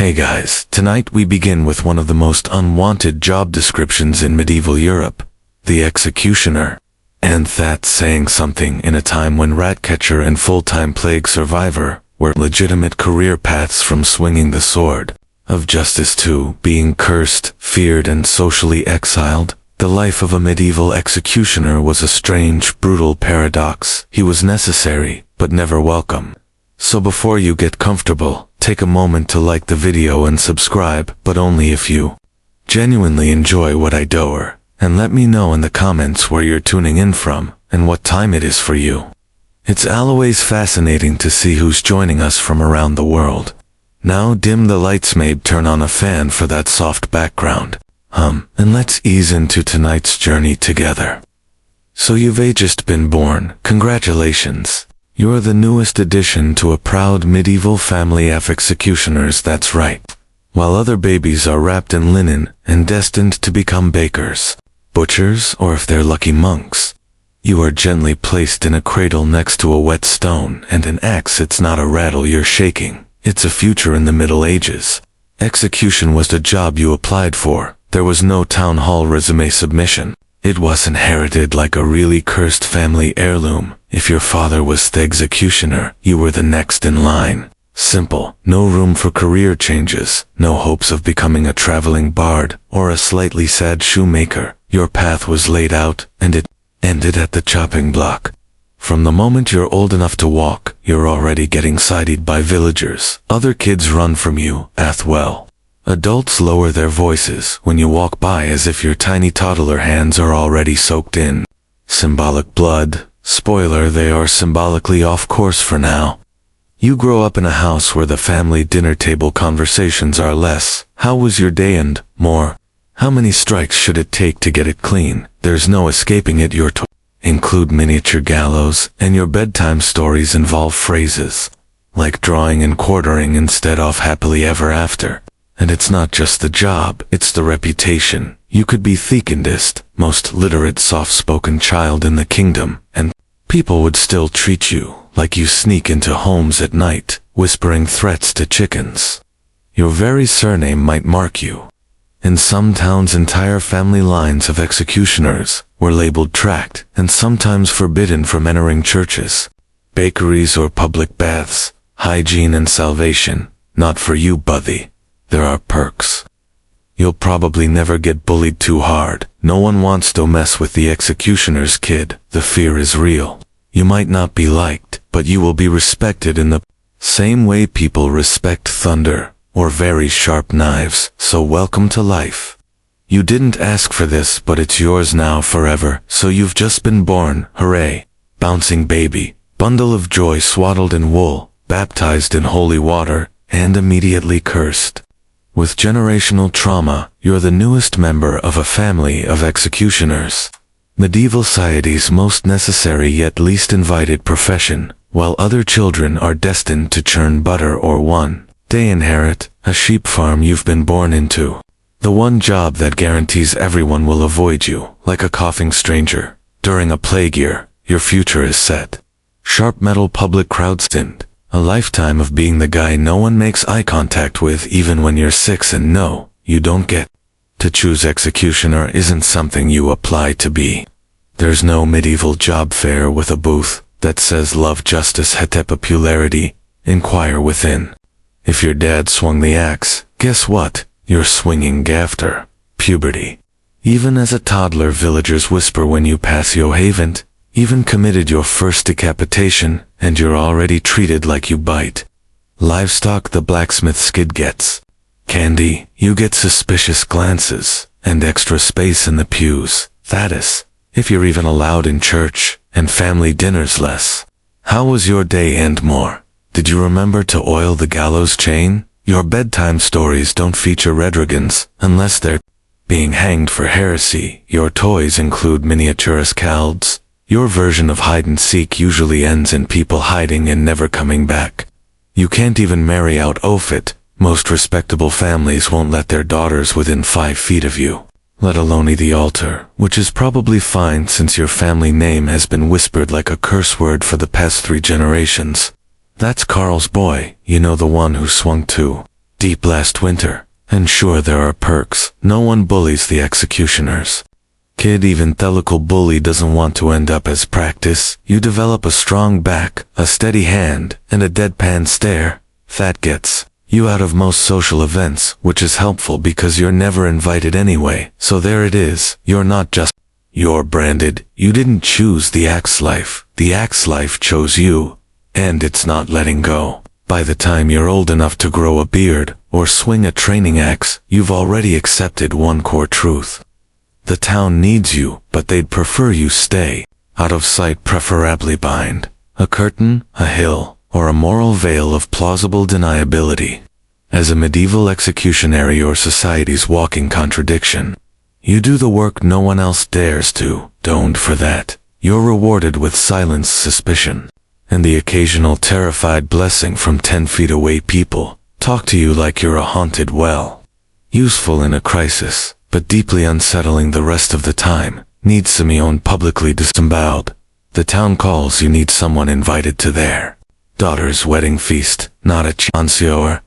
Hey guys, tonight we begin with one of the most unwanted job descriptions in medieval Europe, the executioner. And that's saying something in a time when ratcatcher and full-time plague survivor were legitimate career paths, from swinging the sword of justice to being cursed, feared, and socially exiled. The life of a medieval executioner was a strange, brutal paradox. He was necessary, but never welcome. So before you get comfortable, take a moment to like the video and subscribe, but only if you genuinely enjoy what I do, and let me know in the comments where you're tuning in from and what time it is for you. It's always fascinating to see who's joining us from around the world. Now dim the lights, maybe turn on a fan for that soft background and let's ease into tonight's journey together. So you've just been born. Congratulations. You're the newest addition to a proud medieval family of executioners, that's right. While other babies are wrapped in linen and destined to become bakers, butchers, or if they're lucky, monks, you are gently placed in a cradle next to a wet stone and an axe. It's not a rattle you're shaking, it's a future in the Middle Ages. Execution was the job you applied for. There was no town hall resume submission. It was inherited like a really cursed family heirloom. If your father was the executioner, you were the next in line. Simple. No room for career changes, no hopes of becoming a traveling bard or a slightly sad shoemaker. Your path was laid out, and it ended at the chopping block. From the moment you're old enough to walk, you're already getting sighted by villagers. Other kids run from you, well. Adults lower their voices when you walk by, as if your tiny toddler hands are already soaked in symbolic blood. Spoiler, they are symbolically off course for now. You grow up in a house where the family dinner table conversations are less, "How was your day?" and more, "How many strikes should it take to get it clean?" There's no escaping it. Your toys include miniature gallows, and your bedtime stories involve phrases like drawing and quartering instead of happily ever after. And it's not just the job, it's the reputation. You could be the kindest, most literate, soft-spoken child in the kingdom, and people would still treat you like you sneak into homes at night, whispering threats to chickens. Your very surname might mark you. In some towns, entire family lines of executioners were labeled tracked and sometimes forbidden from entering churches, bakeries, or public baths. Hygiene and salvation. Not for you, buddy. There are perks. You'll probably never get bullied too hard. No one wants to mess with the executioner's kid. The fear is real. You might not be liked, but you will be respected in the same way people respect thunder or very sharp knives. So welcome to life. You didn't ask for this, but it's yours now forever. So you've just been born. Hooray. Bouncing baby. Bundle of joy, swaddled in wool, baptized in holy water, and immediately cursed. With generational trauma, you're the newest member of a family of executioners. Medieval society's most necessary yet least invited profession, while other children are destined to churn butter or one day inherit a sheep farm you've been born into. The one job that guarantees everyone will avoid you, like a coughing stranger. During a plague year, your future is set. Sharp metal public crowd stint. A lifetime of being the guy no one makes eye contact with, even when you're 6. And no, you don't get to choose. Executioner isn't something you apply to be. There's no medieval job fair with a booth that says love, justice, hete popularity, inquire within. If your dad swung the axe, guess what? You're swinging after puberty. Even as a toddler, villagers whisper when you pass. You haven't even committed your first decapitation, and you're already treated like you bite livestock. The blacksmith's kid gets candy, you get suspicious glances, and extra space in the pews. That is, if you're even allowed in church, and family dinners less. How was your day? And more. Did you remember to oil the gallows chain? Your bedtime stories don't feature redragons, unless they're being hanged for heresy. Your toys include miniature scalds. Your version of hide-and-seek usually ends in people hiding and never coming back. You can't even marry out of it. Most respectable families won't let their daughters within 5 feet of you, let alone the altar, which is probably fine since your family name has been whispered like a curse word for the past 3 generations. That's Carl's boy, you know, the one who swung 2 deep last winter, and sure there are perks. No one bullies the executioners. Kid, even thelical bully doesn't want to end up as practice. You develop a strong back, a steady hand, and a deadpan stare. That gets you out of most social events, which is helpful because you're never invited anyway. So there it is. You're not just you're branded. You didn't choose the axe life. The axe life chose you. And it's not letting go. By the time you're old enough to grow a beard or swing a training axe, you've already accepted one core truth. The town needs you, but they'd prefer you stay out of sight, preferably behind a curtain, a hill, or a moral veil of plausible deniability. As a medieval executionary, your society's walking contradiction. You do the work no one else dares to. Don't for that. You're rewarded with silenced suspicion, and the occasional terrified blessing from 10 feet away. People talk to you like you're a haunted well. Useful in a crisis, but deeply unsettling the rest of the time. Need Simeon publicly disemboweled. The town calls, you need someone invited to their daughter's wedding feast, not a chancellor.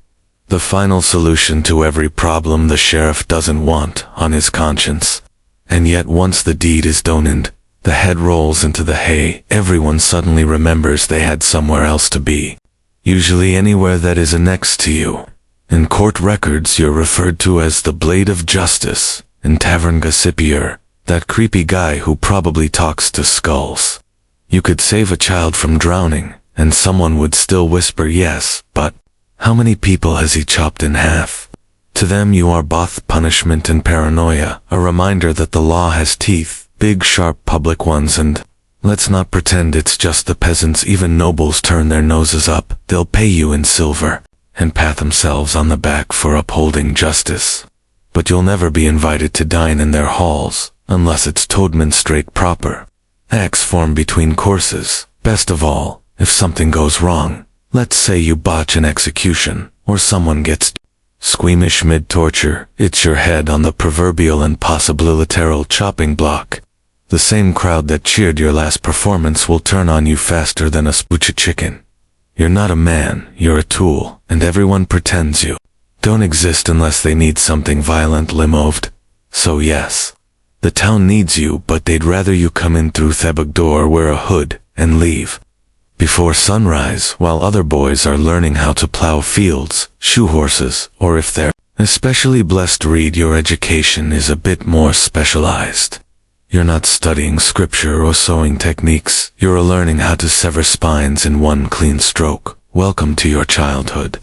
The final solution to every problem the sheriff doesn't want on his conscience. And yet once the deed is done and the head rolls into the hay, everyone suddenly remembers they had somewhere else to be. Usually anywhere that is annexed to you. In court records you're referred to as the Blade of Justice. In tavern gossipier, that creepy guy who probably talks to skulls. You could save a child from drowning, and someone would still whisper yes, but how many people has he chopped in half? To them you are both punishment and paranoia, a reminder that the law has teeth, big sharp public ones, and let's not pretend it's just the peasants. Even nobles turn their noses up. They'll pay you in silver and pat themselves on the back for upholding justice. But you'll never be invited to dine in their halls, unless it's Toadman straight proper. Acts form between courses. Best of all, if something goes wrong, let's say you botch an execution, or someone gets squeamish mid-torture, it's your head on the proverbial and possibly literal chopping block. The same crowd that cheered your last performance will turn on you faster than a spooch chicken. You're not a man, you're a tool, and everyone pretends you don't exist unless they need something violently moved. So yes, the town needs you, but they'd rather you come in through the back door, wear a hood, and leave before sunrise, while other boys are learning how to plow fields, shoe horses, or if they're especially blessed, read. Your education is a bit more specialized. You're not studying scripture or sewing techniques, you're learning how to sever spines in one clean stroke. Welcome to your childhood.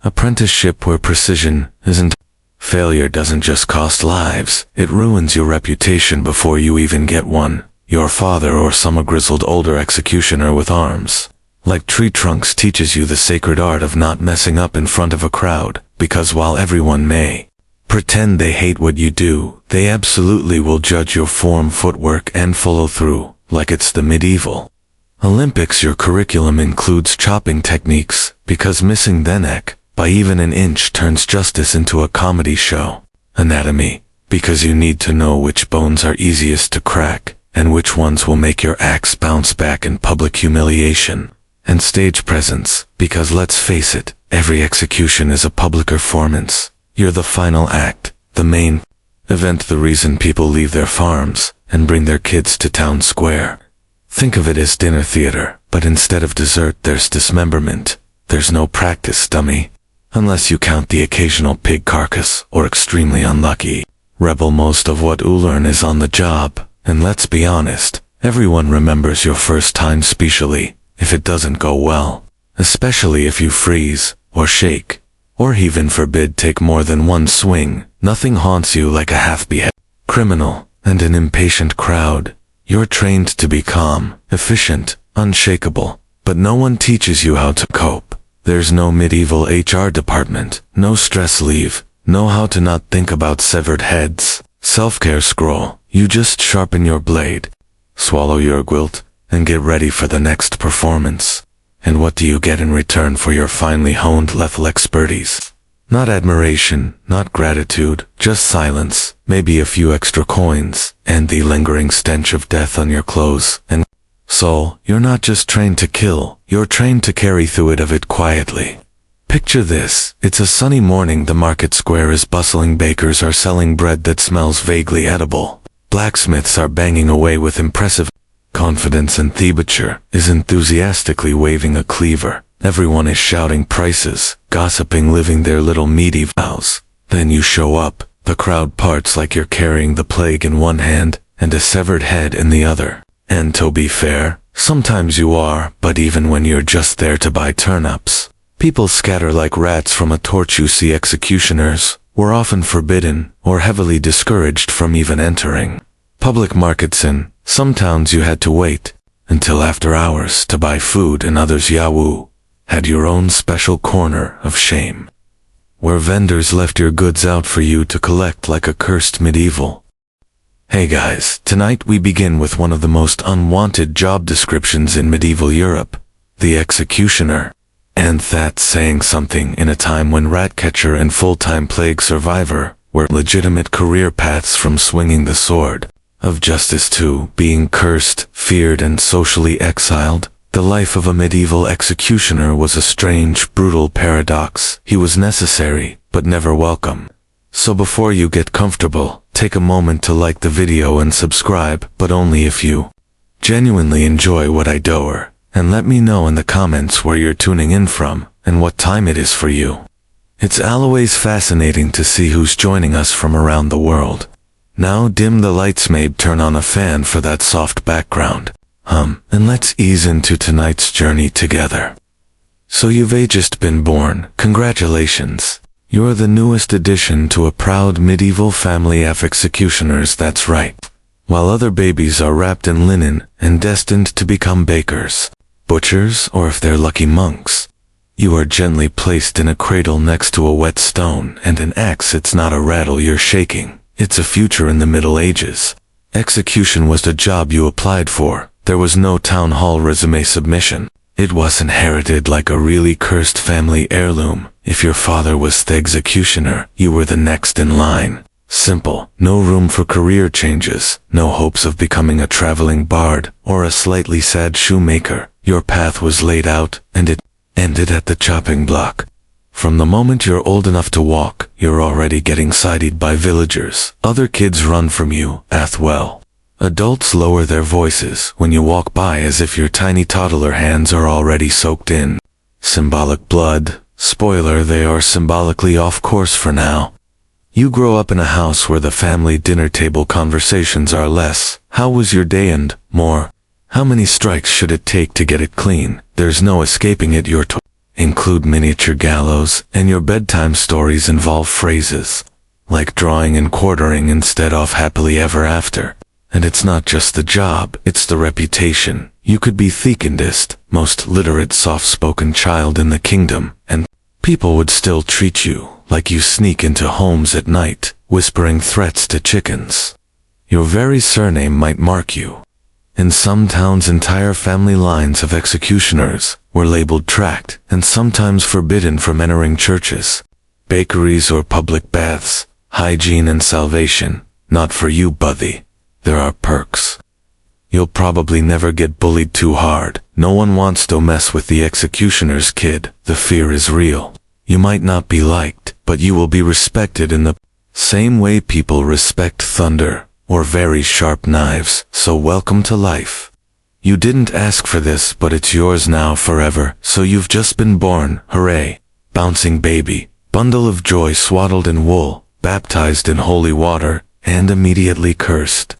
Apprenticeship where precision isn't. Failure doesn't just cost lives, it ruins your reputation before you even get one. Your father or some grizzled older executioner with arms like tree trunks teaches you the sacred art of not messing up in front of a crowd, because while everyone may pretend they hate what you do, they absolutely will judge your form, footwork, and follow through, like it's the medieval Olympics. Your curriculum includes chopping techniques, because missing the neck by even an inch turns justice into a comedy show. Anatomy, because you need to know which bones are easiest to crack, and which ones will make your axe bounce back in public humiliation. And stage presence, because let's face it, every execution is a public performance. You're the final act, the main event, the reason people leave their farms and bring their kids to town square. Think of it as dinner theater, but instead of dessert there's dismemberment. There's no practice, dummy. Unless you count the occasional pig carcass, or extremely unlucky rebel. Most of what you learn is on the job, and let's be honest, everyone remembers your first time, especially if it doesn't go well. Especially if you freeze, or shake, or heaven forbid take more than one swing. Nothing haunts you like a half-beheaded criminal and an impatient crowd. You're trained to be calm, efficient, unshakable, but no one teaches you how to cope. There's no medieval HR department, no stress leave, no how to not think about severed heads, self-care scroll. You just sharpen your blade, swallow your guilt, and get ready for the next performance. And what do you get in return for your finely honed lethal expertise? Not admiration, not gratitude, just silence, maybe a few extra coins, and the lingering stench of death on your clothes and soul. You're not just trained to kill, you're trained to carry through it quietly. Picture this, it's a sunny morning, the market square is bustling, bakers are selling bread that smells vaguely edible. Blacksmiths are banging away with impressive confidence, and the butcher is enthusiastically waving a cleaver. Everyone is shouting prices, gossiping, living their little meaty vows. Then you show up, the crowd parts like you're carrying the plague in one hand and a severed head in the other. And to be fair, sometimes you are, but even when you're just there to buy turnips, people scatter like rats from a torch. You see, executioners were often forbidden or heavily discouraged from even entering public markets. In some towns you had to wait until after hours to buy food, and others, Yahoo, had your own special corner of shame, where vendors left your goods out for you to collect like a cursed medieval. Hey guys, tonight we begin with one of the most unwanted job descriptions in medieval Europe, the executioner. And that's saying something in a time when ratcatcher and full-time plague survivor were legitimate career paths, from swinging the sword of justice to being cursed, feared, and socially exiled. The life of a medieval executioner was a strange, brutal paradox. He was necessary, but never welcome. So before you get comfortable, take a moment to like the video and subscribe, but only if you genuinely enjoy what I do, and let me know in the comments where you're tuning in from and what time it is for you. It's always fascinating to see who's joining us from around the world. Now dim the lights, maybe turn on a fan for that soft background and let's ease into tonight's journey together. So you've just been born. Congratulations. You're the newest addition to a proud medieval family of executioners, that's right. While other babies are wrapped in linen and destined to become bakers, butchers, or if they're lucky, monks, you are gently placed in a cradle next to a wet stone and an axe. It's not a rattle you're shaking, it's a future in the Middle Ages. Execution was a job you applied for. There was no town hall resume submission. It was inherited like a really cursed family heirloom. If your father was the executioner, you were the next in line. Simple. No room for career changes, no hopes of becoming a traveling bard or a slightly sad shoemaker. Your path was laid out, and it ended at the chopping block. From the moment you're old enough to walk, you're already getting sighted by villagers. Other kids run from you, well. Adults lower their voices when you walk by, as if your tiny toddler hands are already soaked in symbolic blood. Spoiler, they are symbolically off course for now. You grow up in a house where the family dinner table conversations are less, "How was your day?" and more, "How many strikes should it take to get it clean?" There's no escaping it. Your include miniature gallows, and your bedtime stories involve phrases like drawing and quartering instead of happily ever after. And it's not just the job, it's the reputation. You could be the kindest, most literate, soft-spoken child in the kingdom, and people would still treat you like you sneak into homes at night, whispering threats to chickens. Your very surname might mark you. In some towns, entire family lines of executioners were labeled tracked and sometimes forbidden from entering churches, bakeries, or public baths. Hygiene and salvation, not for you, buddy. There are perks. You'll probably never get bullied too hard. No one wants to mess with the executioner's kid. The fear is real. You might not be liked, but you will be respected in the same way people respect thunder or very sharp knives. So welcome to life. You didn't ask for this, but it's yours now forever. So you've just been born. Hooray. Bouncing baby, bundle of joy, swaddled in wool, baptized in holy water, and immediately cursed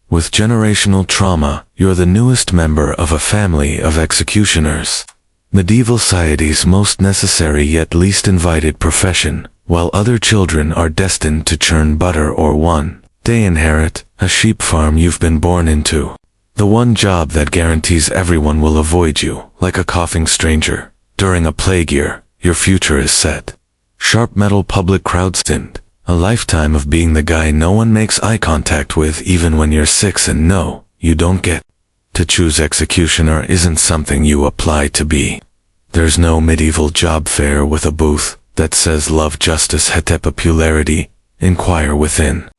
with generational trauma. You're the newest member of a family of executioners. Medieval society's most necessary yet least invited profession, while other children are destined to churn butter or one day inherit a sheep farm you've been born into. The one job that guarantees everyone will avoid you, like a coughing stranger. During a plague year, your future is set. Sharp metal public crowd stint. A lifetime of being the guy no one makes eye contact with even when you're 6. And no, you don't get to choose. Executioner isn't something you apply to be. There's no medieval job fair with a booth that says love, justice, hete popularity, inquire within.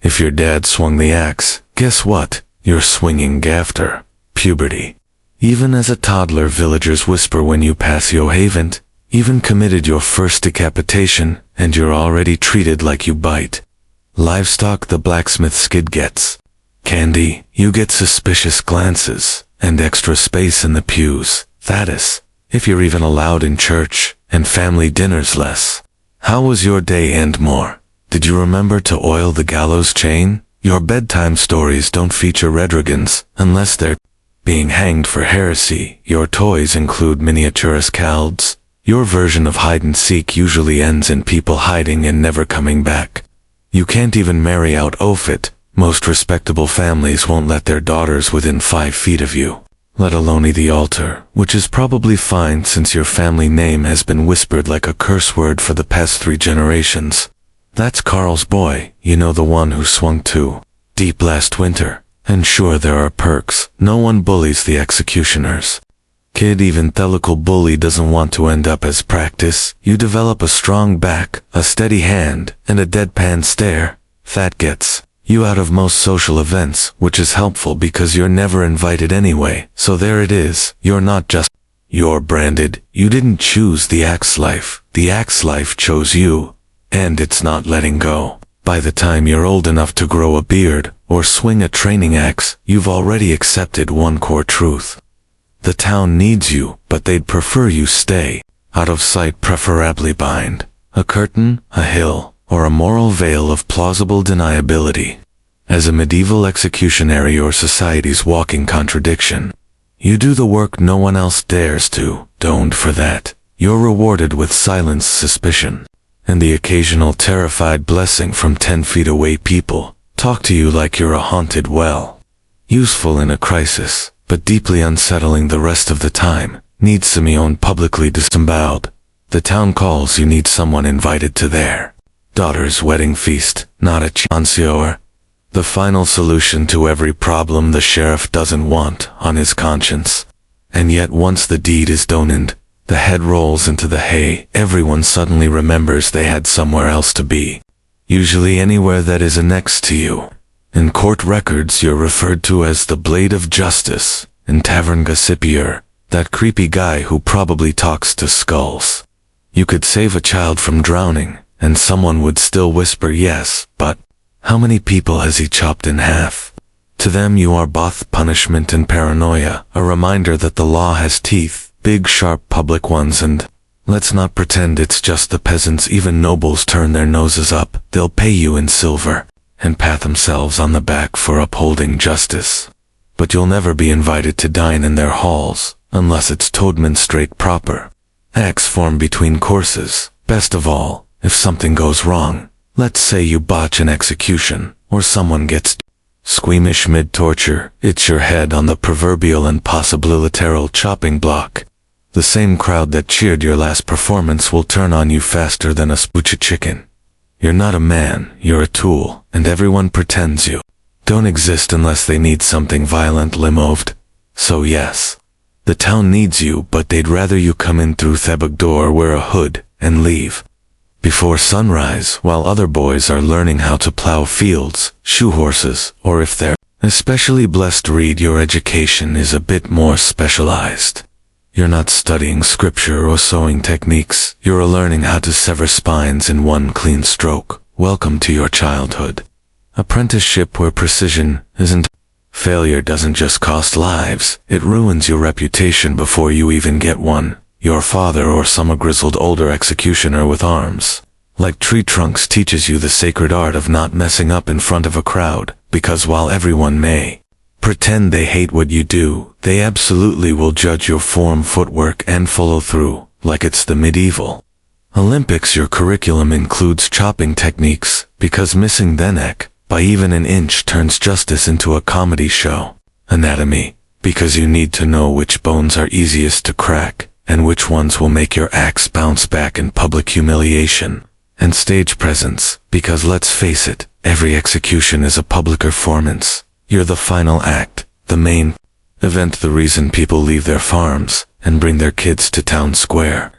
If your dad swung the axe, guess what? You're swinging after puberty. Even as a toddler, villagers whisper when you pass. Yo haven't even committed your first decapitation, and you're already treated like you bite. Livestock the blacksmith skid gets. Candy, you get suspicious glances, and extra space in the pews. Thatis, if you're even allowed in church, and family dinners less. How was your day and more? Did you remember to oil the gallows chain? Your bedtime stories don't feature redragons, unless they're being hanged for heresy. Your toys include miniature scalds. Your version of hide-and-seek usually ends in people hiding and never coming back. You can't even marry out Ofit. Most respectable families won't let their daughters within 5 feet of you, let alone the altar, which is probably fine since your family name has been whispered like a curse word for the past 3 generations. That's Carl's boy, you know, the one who swung too deep last winter. And sure, there are perks. No one bullies the executioners. Kid, even thelical bully doesn't want to end up as practice. You develop a strong back, a steady hand, and a deadpan stare. That gets you out of most social events, which is helpful because you're never invited anyway. So there it is. You're not just you're branded. You didn't choose the axe life. The axe life chose you. And it's not letting go. By the time you're old enough to grow a beard or swing a training axe, you've already accepted one core truth. The town needs you, but they'd prefer you stay out of sight, preferably behind a curtain, a hill, or a moral veil of plausible deniability. As a medieval executionary, your society's walking contradiction. You do the work no one else dares to. Don't for that. You're rewarded with silenced suspicion, and the occasional terrified blessing from 10 feet away. People talk to you like you're a haunted well. Useful in a crisis, but deeply unsettling the rest of the time. Need Simeon publicly disemboweled. The town calls, you need someone invited to their daughter's wedding feast, not a chancellor. The final solution to every problem the sheriff doesn't want on his conscience. And yet once the deed is done and the head rolls into the hay, everyone suddenly remembers they had somewhere else to be. Usually anywhere that is annexed to you. In court records, you're referred to as the Blade of Justice. In tavern gossipier, that creepy guy who probably talks to skulls. You could save a child from drowning, and someone would still whisper yes, but how many people has he chopped in half? To them you are both punishment and paranoia, a reminder that the law has teeth, big sharp public ones, and let's not pretend it's just the peasants. Even nobles turn their noses up. They'll pay you in silver and pat themselves on the back for upholding justice. But you'll never be invited to dine in their halls, unless it's Toadman straight proper. Acts form between courses. Best of all, if something goes wrong, let's say you botch an execution, or someone gets squeamish mid-torture, it's your head on the proverbial and possibly literal chopping block. The same crowd that cheered your last performance will turn on you faster than a spooch chicken. You're not a man, you're a tool, and everyone pretends you don't exist unless they need something violently moved. So yes, the town needs you, but they'd rather you come in through the back door, wear a hood, and leave before sunrise, while other boys are learning how to plow fields, shoe horses, or if they're especially blessed, read. Your education is a bit more specialized. You're not studying scripture or sewing techniques, you're learning how to sever spines in one clean stroke. Welcome to your childhood. Apprenticeship where precision isn't. Failure doesn't just cost lives, it ruins your reputation before you even get one. Your father or some grizzled older executioner with arms like tree trunks teaches you the sacred art of not messing up in front of a crowd, because while everyone may pretend they hate what you do, they absolutely will judge your form, footwork, and follow through, like it's the medieval Olympics. Your curriculum includes chopping techniques, because missing the neck by even an inch turns justice into a comedy show. Anatomy, because you need to know which bones are easiest to crack, and which ones will make your axe bounce back in public humiliation. And stage presence, because let's face it, every execution is a public performance. You're the final act, the main event, the reason people leave their farms and bring their kids to town square.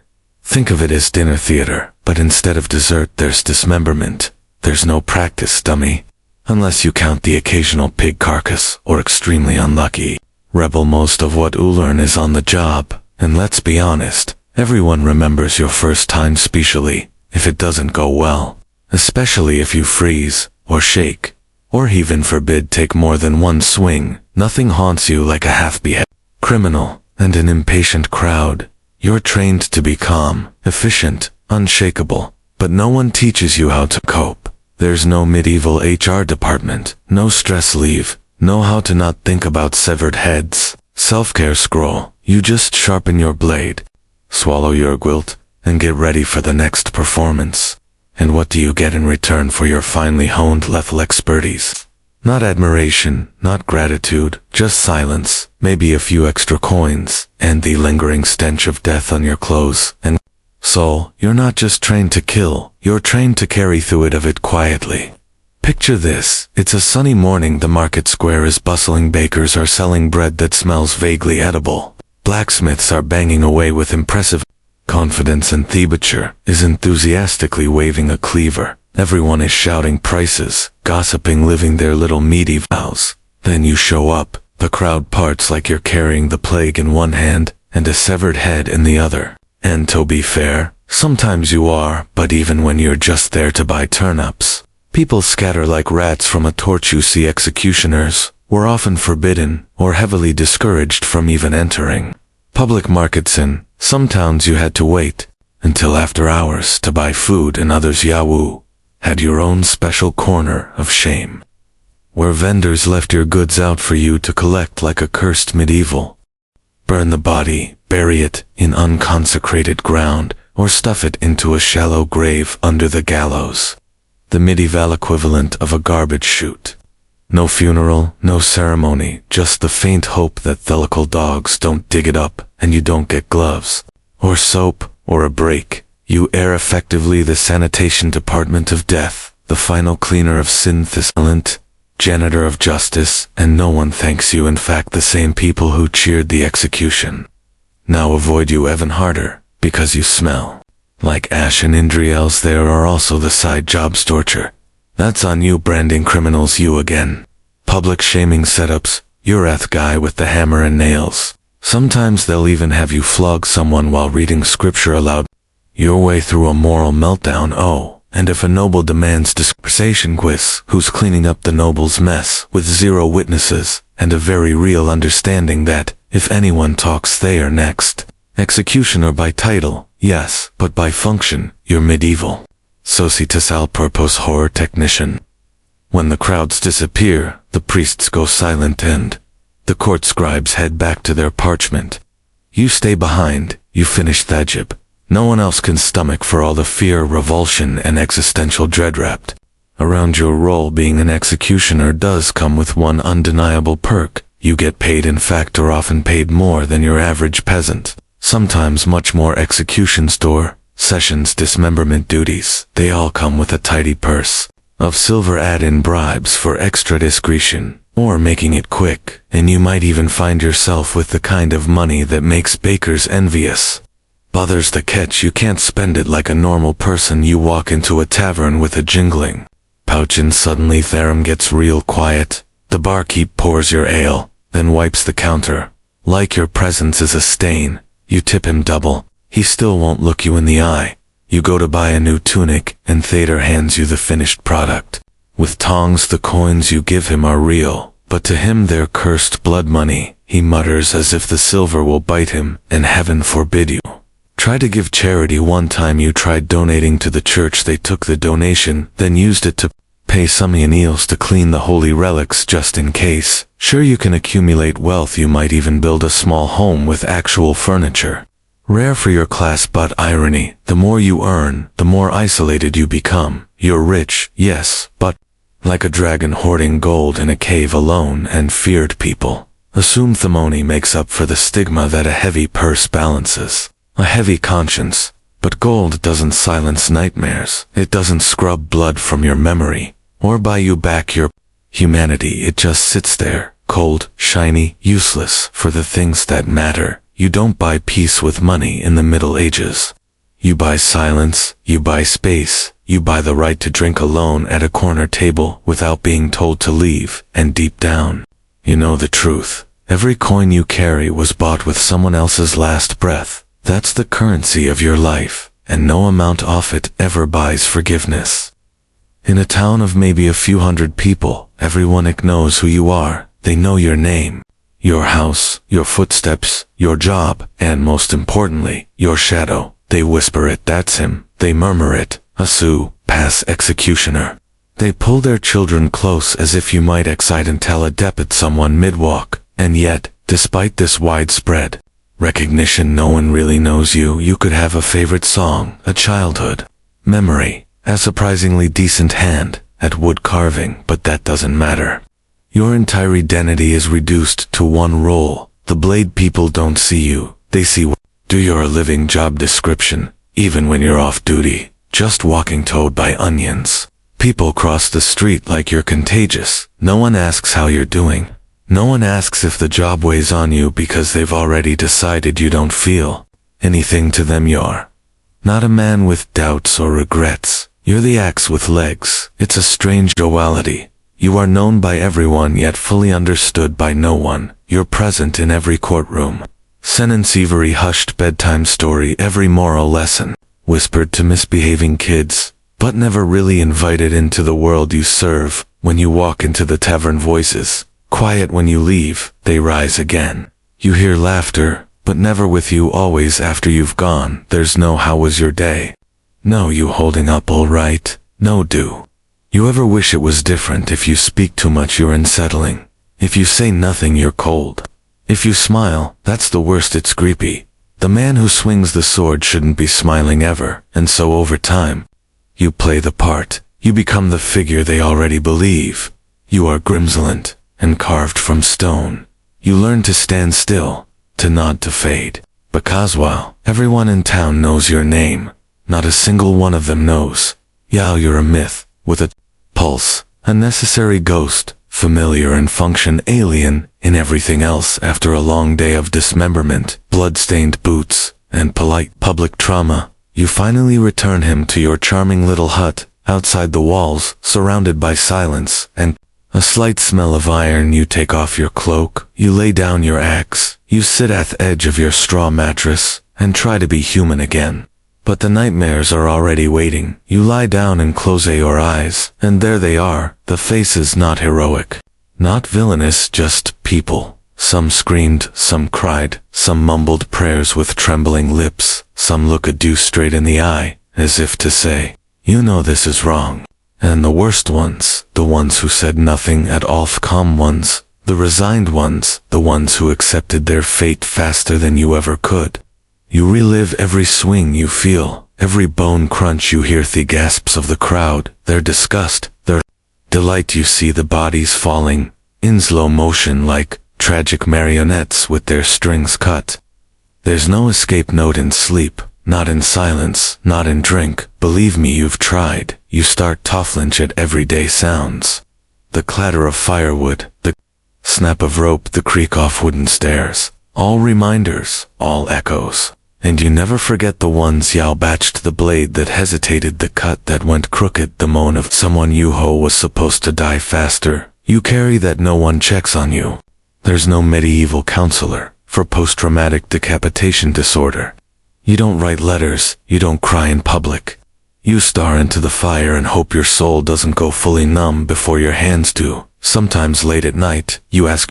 Think of it as dinner theater, but instead of dessert there's dismemberment. There's no practice, dummy. Unless you count the occasional pig carcass, or extremely unlucky rebel. Most of what you learn is on the job, and let's be honest, Everyone remembers your first time, especially if it doesn't go well. Especially if you freeze, or shake, or heaven forbid take more than one swing. Nothing haunts you like a half-beheaded criminal and an impatient crowd. You're trained to be calm, efficient, unshakable, but no one teaches you how to cope. There's no medieval HR department, no stress leave, no how to not think about severed heads. Self-care scroll. You just sharpen your blade, swallow your guilt, and get ready for the next performance. And what do you get in return for your finely honed lethal expertise? Not admiration, not gratitude, just silence, maybe a few extra coins, and the lingering stench of death on your clothes and soul. You're not just trained to kill, you're trained to carry through it quietly. Picture this, it's a sunny morning, the market square is bustling, bakers are selling bread that smells vaguely edible. Blacksmiths are banging away with impressive confidence, and the butcher is enthusiastically waving a cleaver. Everyone is shouting prices, gossiping, living their little meaty vows. Then you show up, the crowd parts like you're carrying the plague in one hand and a severed head in the other. And to be fair, sometimes you are, but even when you're just there to buy turnips, people scatter like rats from a torch. You see, executioners were often forbidden or heavily discouraged from even entering public markets. In some towns you had to wait until after hours to buy food, and others, Yahoo, had your own special corner of shame, where vendors left your goods out for you to collect like a cursed medieval. Burn the body, bury it in unconsecrated ground, or stuff it into a shallow grave under the gallows. The medieval equivalent of a garbage chute. No funeral, no ceremony, just the faint hope that the local dogs don't dig it up and you don't get gloves, or soap, or a break. You are effectively the sanitation department of death, the final cleaner of synthesis, janitor of justice, and no one thanks you. In fact, the same people who cheered the execution now avoid you even harder, because you smell like ash and indriels. There are also the side jobs, torture. That's on you, branding criminals. You again. Public shaming setups. You're that guy with the hammer and nails. Sometimes they'll even have you flog someone while reading scripture aloud. Your way through a moral meltdown. Oh, and if a noble demands dispensation, quiz, who's cleaning up the noble's mess, with zero witnesses, and a very real understanding that, if anyone talks, they are next. Executioner by title, yes, but by function, you're medieval. Societal purpose horror technician. When the crowds disappear, the priests go silent and the court scribes head back to their parchment. You stay behind, you finish the job. No one else can stomach for all the fear, revulsion, and existential dread wrapped around your role. Being an executioner does come with one undeniable perk. You get paid, in fact, or often paid more than your average peasant. Sometimes much more. Execution store, sessions, dismemberment duties, they all come with a tidy purse of silver. Add in bribes for extra discretion, or making it quick, and you might even find yourself with the kind of money that makes bakers envious. Bothers the catch, you can't spend it like a normal person. You walk into a tavern with a jingling pouch and suddenly Therum gets real quiet. The barkeep pours your ale, then wipes the counter. Like your presence is a stain. You tip him double. He still won't look you in the eye. You go to buy a new tunic, and Thader hands you the finished product. With tongs, the coins you give him are real, but to him they're cursed blood money. He mutters as if the silver will bite him, and heaven forbid you try to give charity. One time you tried donating to the church. They took the donation, then used it to pay some eels to clean the holy relics just in case. Sure, you can accumulate wealth. You might even build a small home with actual furniture. Rare for your class, but irony, the more you earn, the more isolated you become. You're rich, yes, but like a dragon hoarding gold in a cave alone, and feared people assume the money makes up for the stigma that a heavy purse balances. A heavy conscience. But gold doesn't silence nightmares. It doesn't scrub blood from your memory, or buy you back your humanity. It just sits there, cold, shiny, useless for the things that matter. You don't buy peace with money in the Middle Ages. You buy silence, you buy space, you buy the right to drink alone at a corner table without being told to leave, and deep down, you know the truth. Every coin you carry was bought with someone else's last breath. That's the currency of your life, and no amount off it ever buys forgiveness. In a town of maybe a few hundred people, everyone knows who you are. They know your name, your house, your footsteps, your job, and most importantly, your shadow. They whisper it, that's him. They murmur it, Asu, pass executioner. They pull their children close as if you might excite and tell a depth someone mid-walk, and yet, despite this widespread recognition, no one really knows you. You could have a favorite song, a childhood memory, a surprisingly decent hand at wood carving, but that doesn't matter. Your entire identity is reduced to one role. The blade people don't see you, they see what do your living job description, even when you're off duty, just walking towed by onions. People cross the street like you're contagious. No one asks how you're doing. No one asks if the job weighs on you because they've already decided you don't feel anything to them. You're not a man with doubts or regrets. You're the axe with legs. It's a strange duality. You are known by everyone yet fully understood by no one. You're present in every courtroom. Sentence, every hushed bedtime story, every moral lesson, whispered to misbehaving kids, but never really invited into the world you serve. When you walk into the tavern, voices quiet. When you leave, they rise again. You hear laughter, but never with you, always after you've gone. There's no how was your day. No you holding up all right. No do you ever wish it was different? If you speak too much, you're unsettling. If you say nothing, you're cold. If you smile, that's the worst, it's creepy. The man who swings the sword shouldn't be smiling ever, and so over time, you play the part. You become the figure they already believe. You are grimslant and carved from stone. You learn to stand still, to nod, to fade. Because while everyone in town knows your name, not a single one of them knows. Yeah, you're a myth, with a pulse, a necessary ghost, familiar in function, alien in everything else. After a long day of dismemberment, blood-stained boots, and polite public trauma, you finally return him to your charming little hut, outside the walls, surrounded by silence, and a slight smell of iron. You take off your cloak, you lay down your axe, you sit at the edge of your straw mattress, and try to be human again. But the nightmares are already waiting. You lie down and close your eyes, and there they are, the faces, not heroic, not villainous, just people. Some screamed, some cried, some mumbled prayers with trembling lips, some looked you straight in the eye, as if to say, you know this is wrong. And the worst ones, the ones who said nothing at all, the calm ones, the resigned ones, the ones who accepted their fate faster than you ever could. You relive every swing you feel, every bone crunch. You hear the gasps of the crowd, their disgust, their delight. You see the bodies falling, in slow motion like tragic marionettes with their strings cut. There's no escape, not in sleep, not in silence, not in drink. Believe me, you've tried. You start to flinch at everyday sounds. The clatter of firewood, the snap of rope, the creak off wooden stairs. All reminders, all echoes. And you never forget the ones you batched, the blade that hesitated, the cut that went crooked, the moan of someone you was supposed to die faster. You carry that no one checks on you. There's no medieval counselor for post-traumatic decapitation disorder. You don't write letters, you don't cry in public. You stare into the fire and hope your soul doesn't go fully numb before your hands do. Sometimes late at night, you ask,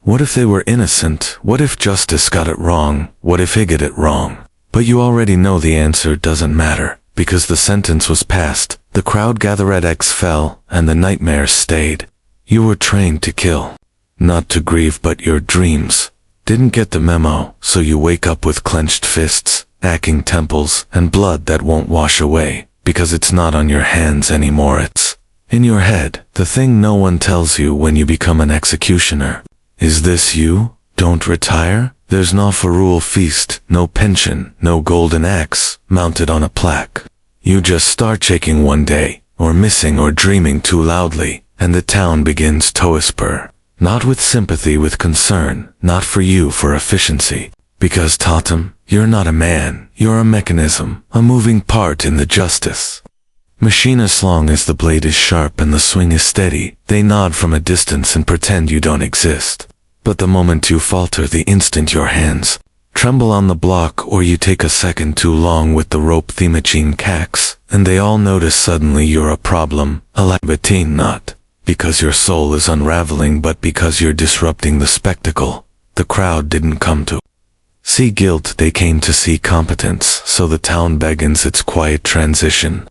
what if they were innocent? What if justice got it wrong? What if he got it wrong? But you already know the answer doesn't matter, because the sentence was passed, the crowd gathered, X fell, and the nightmares stayed. You were trained to kill, not to grieve, but your dreams didn't get the memo, so you wake up with clenched fists, aching temples, and blood that won't wash away, because it's not on your hands anymore, it's in your head, the thing no one tells you when you become an executioner. Is this you? Don't retire? There's no ferule feast, no pension, no golden axe mounted on a plaque. You just start shaking one day, or missing or dreaming too loudly, and the town begins to whisper. Not with sympathy, with concern, not for you, for efficiency. Because Totem, you're not a man, you're a mechanism, a moving part in the justice machine. As long as the blade is sharp and the swing is steady, they nod from a distance and pretend you don't exist. But the moment you falter, the instant your hands tremble on the block, or you take a second too long with the rope themachine cax, and they all notice suddenly you're a problem, a libertine, not because your soul is unraveling but because you're disrupting the spectacle. The crowd didn't come to see guilt, they came to see competence, so the town begins its quiet transition.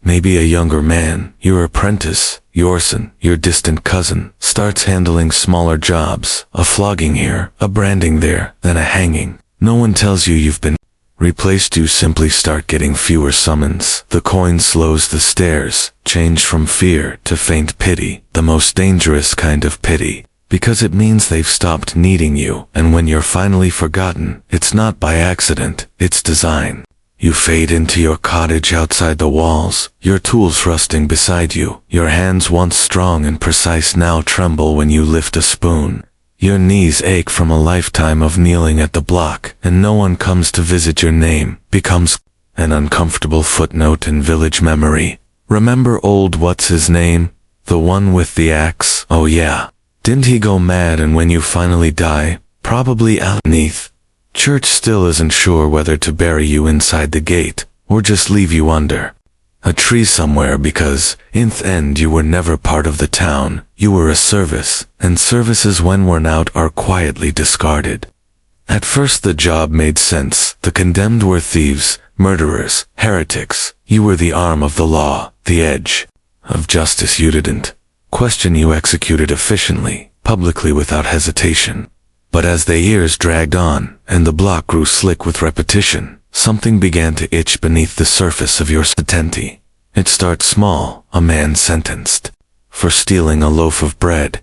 Maybe a younger man, your apprentice, your son, your distant cousin, starts handling smaller jobs, a flogging here, a branding there, then a hanging. No one tells you you've been replaced, you simply start getting fewer summons. The coin slows the stairs, change from fear to faint pity, the most dangerous kind of pity, because it means they've stopped needing you, and when you're finally forgotten, it's not by accident, it's design. You fade into your cottage outside the walls, your tools rusting beside you, your hands once strong and precise now tremble when you lift a spoon. Your knees ache from a lifetime of kneeling at the block, and no one comes to visit your name, becomes an uncomfortable footnote in village memory. Remember old what's his name? The one with the axe? Oh yeah. Didn't he go mad, and when you finally die, probably underneath? Church still isn't sure whether to bury you inside the gate, or just leave you under a tree somewhere, because, in the end, you were never part of the town, you were a service, and services when worn out are quietly discarded. At first the job made sense, the condemned were thieves, murderers, heretics, you were the arm of the law, the edge of justice, you didn't question, you executed efficiently, publicly without hesitation. But as the years dragged on, and the block grew slick with repetition, something began to itch beneath the surface of your certainty. It starts small, a man sentenced for stealing a loaf of bread.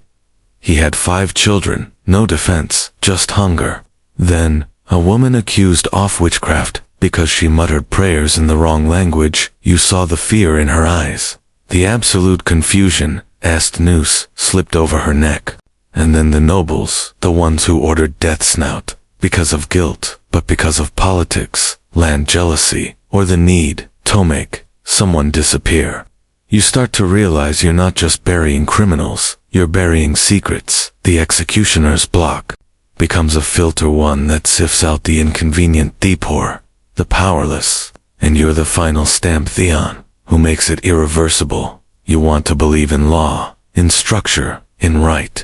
He had 5 children, no defense, just hunger. Then, a woman accused of witchcraft, because she muttered prayers in the wrong language. You saw the fear in her eyes, the absolute confusion, asked noose, slipped over her neck. And then the nobles, the ones who ordered death's snout, because of guilt, but because of politics, land jealousy, or the need to make someone disappear. You start to realize you're not just burying criminals, you're burying secrets. The executioner's block becomes a filter, one that sifts out the inconvenient, the poor, the powerless, and you're the final stamp, Theon, who makes it irreversible. You want to believe in law, in structure, in right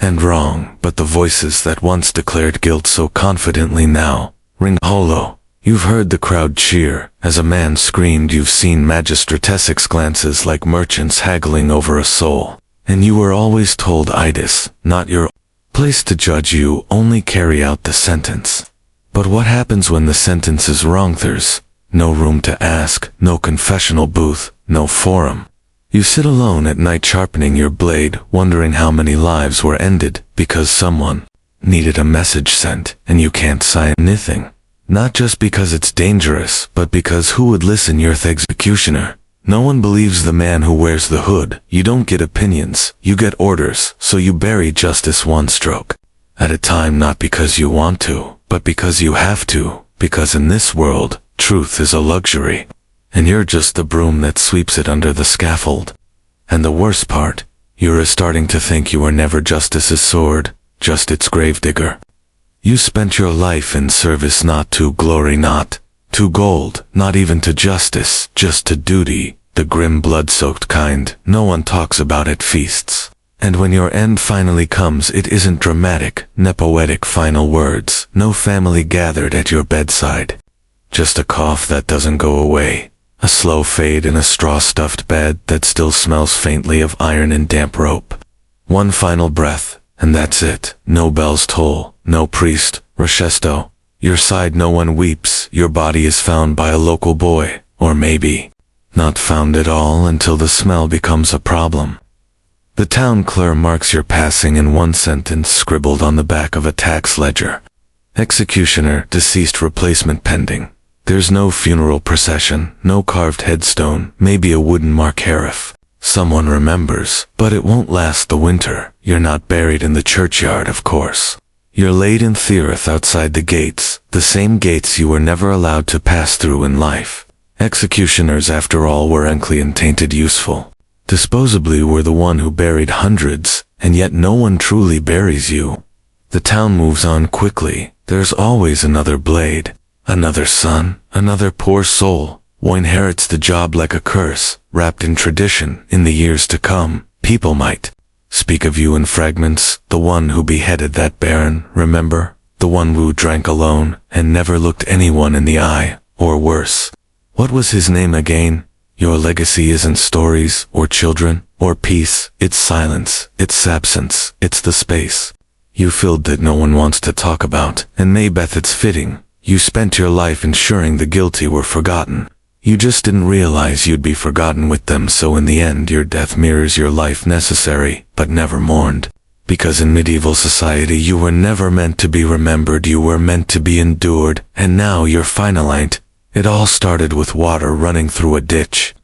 and wrong, but the voices that once declared guilt so confidently now ring hollow. You've heard the crowd cheer as a man screamed, you've seen magistratesse's glances like merchants haggling over a soul, and you were always told Idis, not your place to judge, you only carry out the sentence. But what happens when the sentence is wrong? There's no room to ask, no confessional booth, no forum. You sit alone at night sharpening your blade, wondering how many lives were ended because someone needed a message sent, and you can't say anything. Not just because it's dangerous, but because who would listen? You're the executioner. No one believes the man who wears the hood. You don't get opinions, you get orders, so you bury justice one stroke at a time, not because you want to, but because you have to, because in this world, truth is a luxury. And you're just the broom that sweeps it under the scaffold. And the worst part, you're starting to think you were never justice's sword, just its gravedigger. You spent your life in service, not to glory, not to gold, not even to justice, just to duty, the grim blood-soaked kind no one talks about at feasts. And when your end finally comes, it isn't dramatic, poetic final words, no family gathered at your bedside. Just a cough that doesn't go away. A slow fade in a straw-stuffed bed that still smells faintly of iron and damp rope. One final breath, and that's it. No bells toll, no priest, Rochesto. Your side no one weeps, your body is found by a local boy, or maybe not found at all until the smell becomes a problem. The town clerk marks your passing in one sentence scribbled on the back of a tax ledger. Executioner, deceased, replacement pending. There's no funeral procession, no carved headstone, maybe a wooden mark-harif. Someone remembers, but it won't last the winter. You're not buried in the churchyard, of course. You're laid in Theoreth outside the gates, the same gates you were never allowed to pass through in life. Executioners, after all, were ankly and tainted useful. Disposably were the one who buried hundreds, and yet no one truly buries you. The town moves on quickly. There's always another blade, another son, another poor soul, who inherits the job like a curse, wrapped in tradition. In the years to come, people might speak of you in fragments, the one who beheaded that baron, remember? The one who drank alone, and never looked anyone in the eye, or worse. What was his name again? Your legacy isn't stories, or children, or peace, it's silence, it's absence, it's the space you filled that no one wants to talk about. And Maybeth, it's fitting, you spent your life ensuring the guilty were forgotten. You just didn't realize you'd be forgotten with them, so in the end your death mirrors your life, necessary, but never mourned. Because in medieval society you were never meant to be remembered, you were meant to be endured, and now you're finite. It all started with water running through a ditch.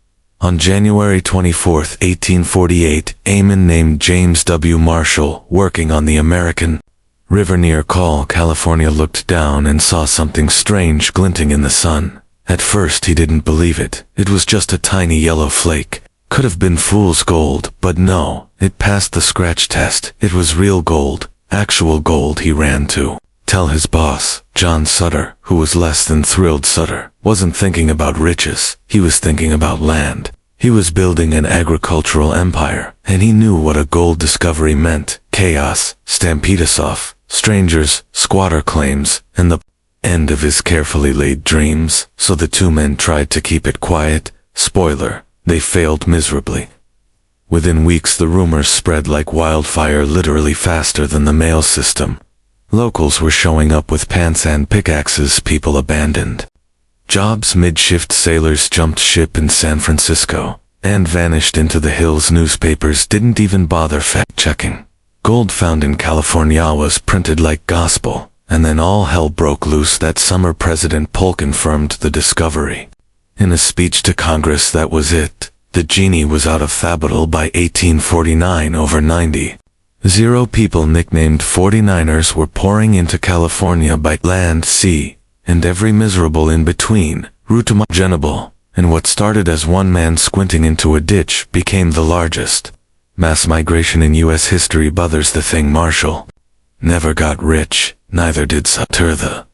On January 24, 1848, a man named James W. Marshall, working on the American river near Call, California, looked down and saw something strange glinting in the sun. At first he didn't believe it. It was just a tiny yellow flake. Could have been fool's gold, but no, it passed the scratch test. It was real gold, actual gold. He ran to tell his boss, John Sutter, who was less than thrilled. Sutter wasn't thinking about riches, he was thinking about land. He was building an agricultural empire, and he knew what a gold discovery meant. Chaos, stampede us off, strangers, squatter claims, and the end of his carefully laid dreams. So the two men tried to keep it quiet. Spoiler, they failed miserably. Within weeks the rumors spread like wildfire, literally faster than the mail system. Locals were showing up with pants and pickaxes people abandoned jobs mid-shift. Sailors jumped ship in San Francisco and vanished into the hills. Newspapers didn't even bother fact-checking. Gold found in California was printed like gospel, and then all hell broke loose that summer. President Polk confirmed the discovery in a speech to Congress. That was it. The genie was out of Fabitol by 1849. Over 90 people nicknamed 49ers were pouring into California by land, sea, and every miserable in between. Route imaginable, and what started as one man squinting into a ditch became the largest mass migration in U.S. history. Bothers the thing. Marshall never got rich, neither did Sutter. The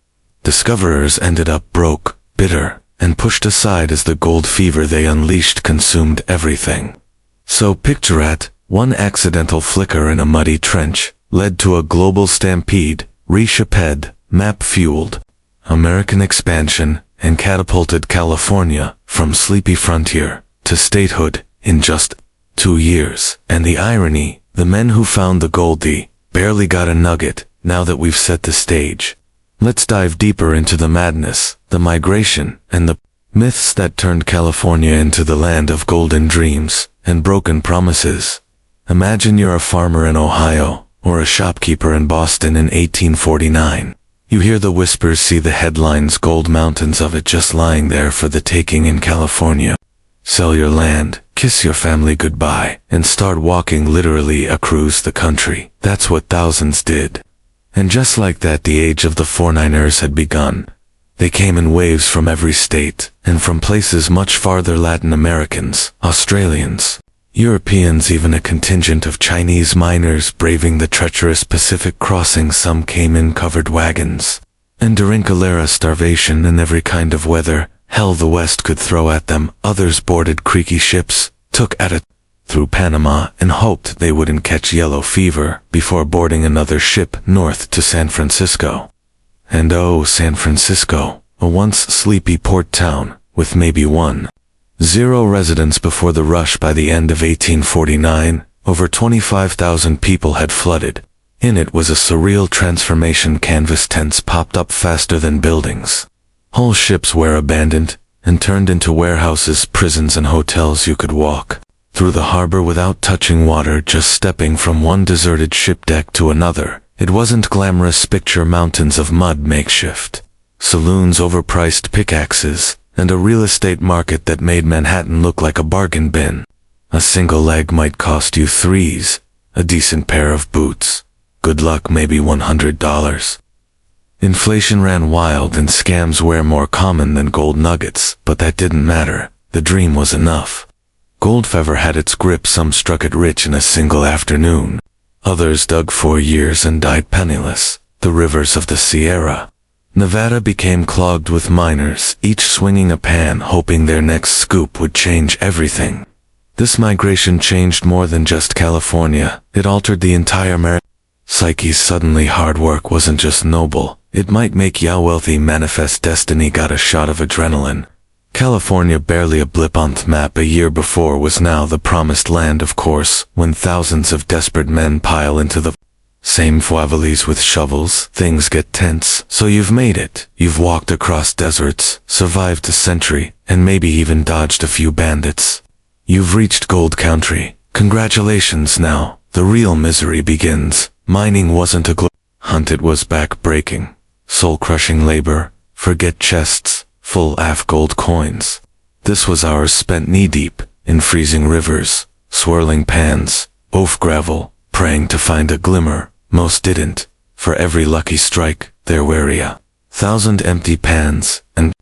discoverers ended up broke, bitter, and pushed aside as the gold fever they unleashed consumed everything. So picture it, one accidental flicker in a muddy trench led to a global stampede, reshaped, map-fueled American expansion, and catapulted California from sleepy frontier to statehood in just 2 years. And the irony, the men who found the gold barely got a nugget. Now that we've set the stage, let's dive deeper into the madness, the migration, and the myths that turned California into the land of golden dreams and broken promises. Imagine you're a farmer in Ohio, or a shopkeeper in Boston in 1849. You hear the whispers, see the headlines, gold, mountains of it just lying there for the taking in California. Sell your land, kiss your family goodbye, and start walking literally across the country. That's what thousands did. And just like that, the age of the 49ers had begun. They came in waves from every state, and from places much farther. Latin Americans, Australians, Europeans, even a contingent of Chinese miners braving the treacherous Pacific crossing. Some came in covered wagons, and during cholera, starvation, and every kind of weather hell the West could throw at them. Others boarded creaky ships, took at it through Panama, and hoped they wouldn't catch yellow fever before boarding another ship north to San Francisco. And oh, San Francisco, a once sleepy port town with maybe 1-0 residents before the rush. By the end of 1849, over 25,000 people had flooded. In it was a surreal transformation. Canvas tents popped up faster than buildings. Whole ships were abandoned and turned into warehouses, prisons, and hotels. You could walk through the harbor without touching water, just stepping from one deserted ship deck to another. It wasn't glamorous. Picture mountains of mud, makeshift saloons, overpriced pickaxes, and a real estate market that made Manhattan look like a bargain bin. A single leg might cost you threes, a decent pair of boots, good luck, maybe $100. Inflation ran wild and scams were more common than gold nuggets, but that didn't matter. The dream was enough. Gold fever had its grip. Some struck it rich in a single afternoon. Others dug for years and died penniless. the rivers of the Sierra Nevada became clogged with miners, each swinging a pan hoping their next scoop would change everything. This migration changed more than just California, it altered the entire American psyche. Suddenly hard work wasn't just noble, it might make ya wealthy. Manifest destiny got a shot of adrenaline. California, barely a blip on the map a year before, was now the promised land, of course, when thousands of desperate men pile into the same favelas with shovels. Things get tense. So you've made it. You've walked across deserts, survived a century, and maybe even dodged a few bandits. You've reached gold country. Congratulations. Now, the real misery begins. Mining wasn't a hunt, it was back-breaking, soul-crushing labor. Forget chests full of gold coins. This was hours spent knee-deep in freezing rivers, swirling pans, oaf gravel, praying to find a glimmer. Most didn't. For every lucky strike, there were 1,000 empty pans, and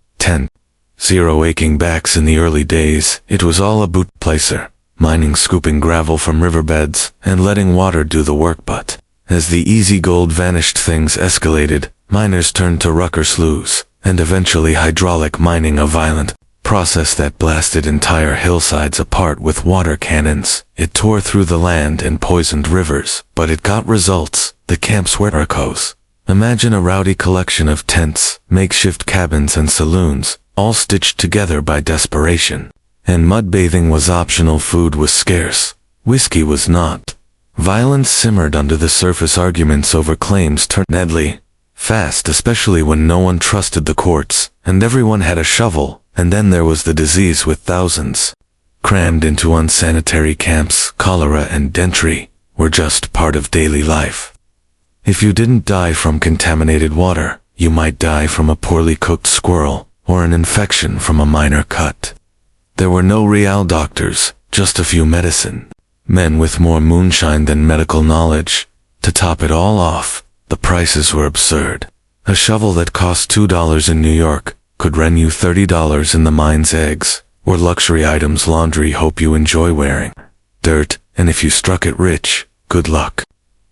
0 aching backs. In the early days, it was all a boot placer, mining, scooping gravel from riverbeds, and letting water do the work. But as the easy gold vanished, things escalated. Miners turned to rucker sloughs, and eventually hydraulic mining, a violent process that blasted entire hillsides apart with water cannons. It tore through the land and poisoned rivers, but it got results. The camps were echoes. Imagine a rowdy collection of tents, makeshift cabins and saloons, all stitched together by desperation. And mud bathing was optional, food was scarce, whiskey was not. Violence simmered under the surface, arguments over claims turned deadly fast, especially when no one trusted the courts, and everyone had a shovel. And then there was the disease, with thousands crammed into unsanitary camps. Cholera and dysentery were just part of daily life. If you didn't die from contaminated water, you might die from a poorly cooked squirrel, or an infection from a minor cut. There were no real doctors, just a few medicine men with more moonshine than medical knowledge. To top it all off, the prices were absurd. A shovel that cost $2 in New York could rent you $30 in the mine's eggs, or luxury items, laundry, hope you enjoy wearing. Dirt, and if you struck it rich, good luck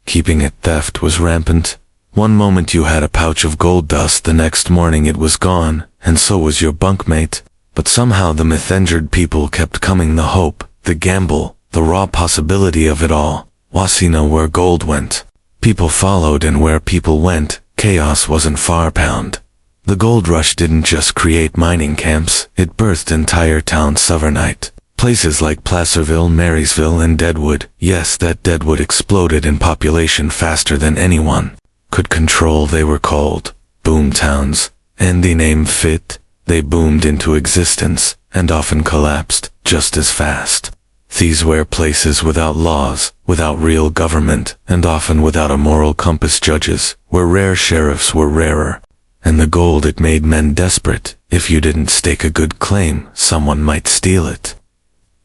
keeping it. Theft was rampant. One moment you had a pouch of gold dust, the next morning it was gone, and so was your bunkmate. But somehow the myth-injured people kept coming. The hope, the gamble, the raw possibility of it all. Wasina, where gold went, people followed, and where people went, chaos wasn't far. Pound. The gold rush didn't just create mining camps, it birthed entire towns overnight. Places like Placerville, Marysville, and Deadwood. Yes, that Deadwood exploded in population faster than anyone could control. They were called boom towns, and the name fit. They boomed into existence, and often collapsed just as fast. These were places without laws, without real government, and often without a moral compass. Judges were rare, sheriffs were rarer. And the gold, it made men desperate. If you didn't stake a good claim, someone might steal it.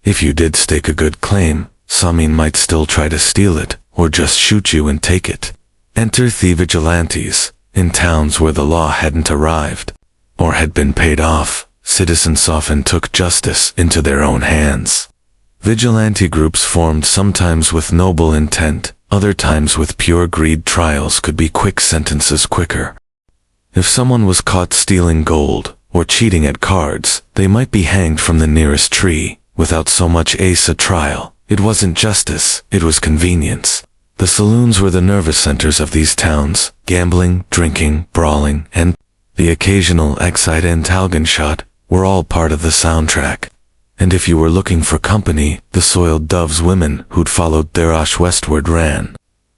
If you did stake a good claim, someone might still try to steal it, or just shoot you and take it. Enter the vigilantes. In towns where the law hadn't arrived, or had been paid off, citizens often took justice into their own hands. Vigilante groups formed, sometimes with noble intent, other times with pure greed. Trials could be quick, sentences quicker. If someone was caught stealing gold, or cheating at cards, they might be hanged from the nearest tree, without so much as a trial. It wasn't justice, it was convenience. The saloons were the nervous centers of these towns. Gambling, drinking, brawling, and the occasional excite and Talgan shot were all part of the soundtrack. And if you were looking for company, the soiled doves, women who'd followed their ash westward, ran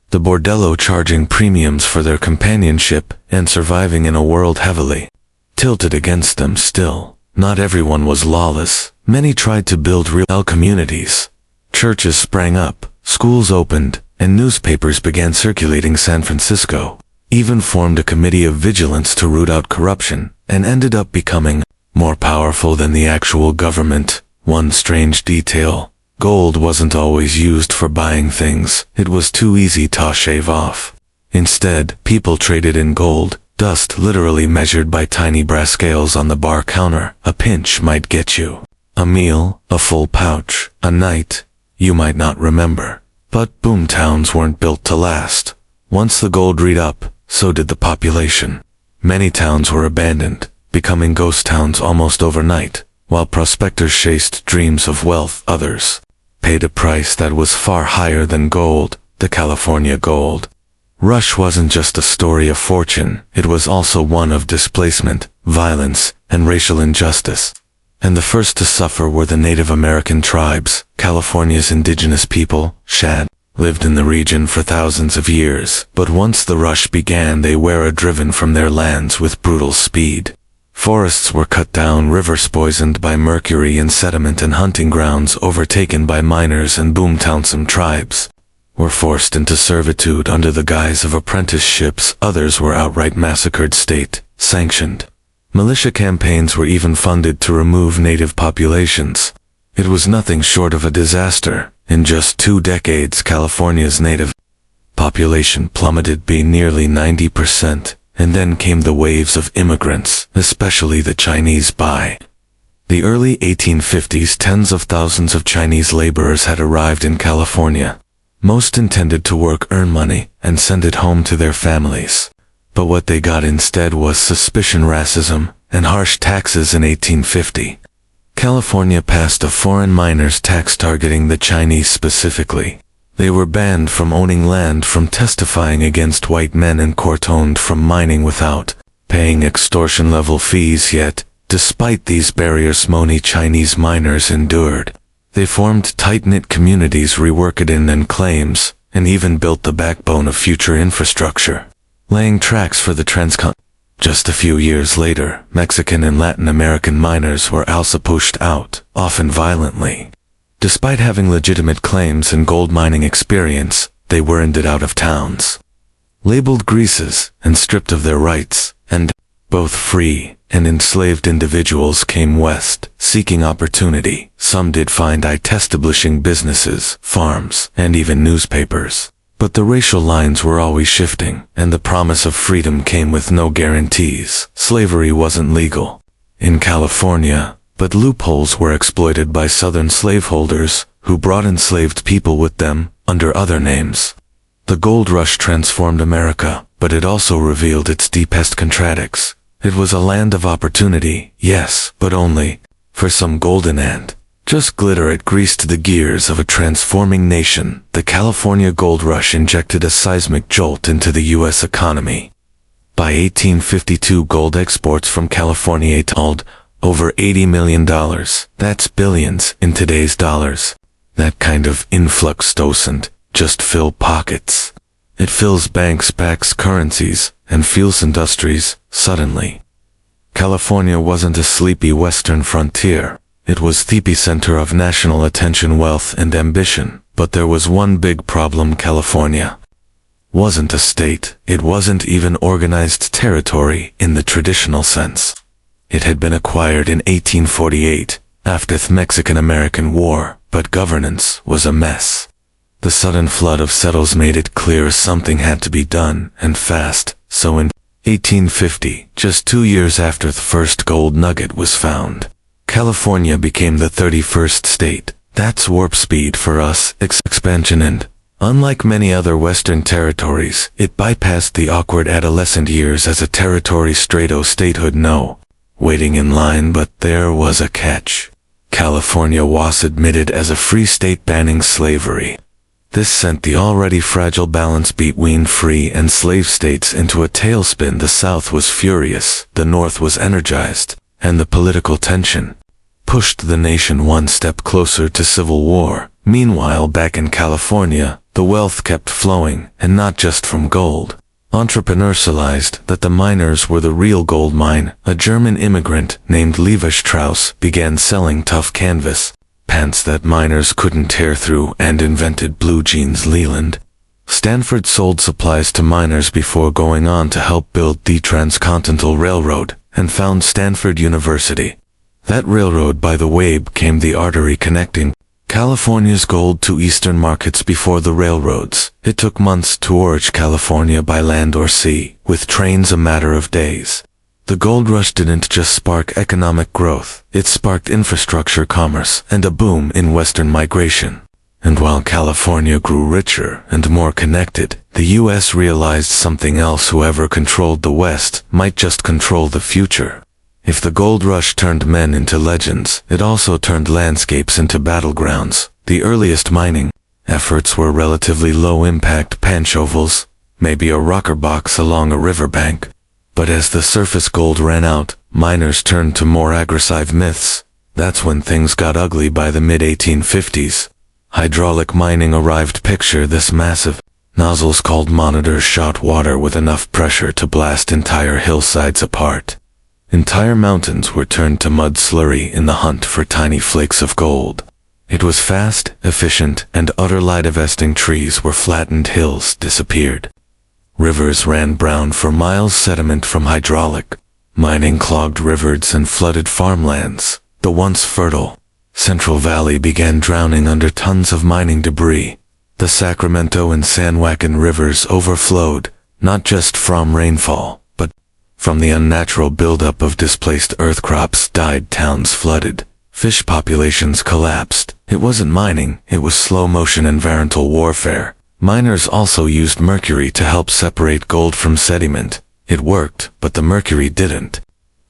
the bordello, charging premiums for their companionship and surviving in a world heavily tilted against them. Still, not everyone was lawless. Many tried to build real communities. Churches sprang up, schools opened, and newspapers began circulating. San Francisco even formed a committee of vigilance to root out corruption, and ended up becoming more powerful than the actual government. One strange detail: gold wasn't always used for buying things. It was too easy to shave off. Instead, people traded in gold, dust literally measured by tiny brass scales on the bar counter. A pinch might get you a meal, a full pouch, a night you might not remember. But boomtowns weren't built to last. Once the gold read up, so did the population. Many towns were abandoned, becoming ghost towns almost overnight. While prospectors chased dreams of wealth, others paid a price that was far higher than gold, the California gold rush wasn't just a story of fortune, it was also one of displacement, violence, and racial injustice. And the first to suffer were the Native American tribes. California's indigenous people, Shad, lived in the region for thousands of years, but once the rush began they were driven from their lands with brutal speed. Forests were cut down, rivers poisoned by mercury and sediment, and hunting grounds overtaken by miners and boomtown tribes were forced into servitude under the guise of apprenticeships. Others were outright massacred. State-sanctioned militia campaigns were even funded to remove native populations. It was nothing short of a disaster. In just 2 decades, California's native population plummeted by nearly 90%, and then came the waves of immigrants, especially the Chinese. By the early 1850s, tens of thousands of Chinese laborers had arrived in California. Most intended to work, earn money, and send it home to their families. But what they got instead was suspicion, racism, and harsh taxes. In 1850, California passed a foreign miners tax targeting the Chinese specifically. They were banned from owning land, from testifying against white men, and cordoned from mining without paying extortion-level fees. Yet, despite these barriers, many Chinese miners endured. They formed tight-knit communities, reworked in and claims, and even built the backbone of future infrastructure, laying tracks for the transcontinental. Just a few years later, Mexican and Latin American miners were also pushed out, often violently. Despite having legitimate claims and gold mining experience, they were ended out of towns, labeled greases, and stripped of their rights, and both free and enslaved individuals came west, seeking opportunity. Some did find it establishing businesses, farms, and even newspapers. But the racial lines were always shifting, and the promise of freedom came with no guarantees. Slavery wasn't legal in California, but loopholes were exploited by Southern slaveholders, who brought enslaved people with them, under other names. The gold rush transformed America, but it also revealed its deepest contradictions. It was a land of opportunity, yes, but only for some golden ant. Just glitter. It greased the gears of a transforming nation. The California gold rush injected a seismic jolt into the U.S. economy. By 1852, gold exports from California totaled over $80 million. That's billions in today's dollars. That kind of influx doesn't just fill pockets. It fills banks, backs currencies, and fuels industries. Suddenly, California wasn't a sleepy western frontier. It was the epicenter of national attention, wealth, and ambition. But there was one big problem. California wasn't a state. It wasn't even organized territory in the traditional sense. It had been acquired in 1848, after the Mexican-American War, but governance was a mess. The sudden flood of settlers made it clear something had to be done, and fast. So in 1850, just 2 years after the first gold nugget was found, California became the 31st state. That's warp speed for us, expansion, and unlike many other western territories, it bypassed the awkward adolescent years as a territory straight to statehood. No waiting in line, but there was a catch. California was admitted as a free state, banning slavery. This sent the already fragile balance between free and slave states into a tailspin. The South was furious, the North was energized, and the political tension pushed the nation one step closer to civil war. Meanwhile, back in California, the wealth kept flowing, and not just from gold. Entrepreneurs realized that the miners were the real gold mine. A German immigrant named Levi Strauss began selling tough canvas pants that miners couldn't tear through, and invented blue jeans. Leland Stanford sold supplies to miners before going on to help build the Transcontinental Railroad, and found Stanford University. That railroad, by the way, became the artery connecting California's gold to eastern markets. Before the railroads, it took months to reach California by land or sea, with trains a matter of days. The gold rush didn't just spark economic growth, it sparked infrastructure, commerce, and a boom in western migration. And while California grew richer and more connected, the U.S. realized something else: whoever controlled the West might just control the future. If the gold rush turned men into legends, it also turned landscapes into battlegrounds. The earliest mining efforts were relatively low-impact panchovals, maybe a rocker box along a riverbank. But as the surface gold ran out, miners turned to more aggressive myths. That's when things got ugly. By the mid-1850s, hydraulic mining arrived. Picture this: massive nozzles called monitors shot water with enough pressure to blast entire hillsides apart. Entire mountains were turned to mud slurry in the hunt for tiny flakes of gold. It was fast, efficient, and utterly divesting. Trees were flattened, hills disappeared. Rivers ran brown for miles. Sediment from hydraulic mining clogged rivers and flooded farmlands. The once fertile Central Valley began drowning under tons of mining debris. The Sacramento and San Joaquin rivers overflowed, not just from rainfall, but from the unnatural buildup of displaced earth. Crops died, towns flooded, fish populations collapsed. It wasn't mining, it was slow-motion environmental warfare. Miners also used mercury to help separate gold from sediment. It worked, but the mercury didn't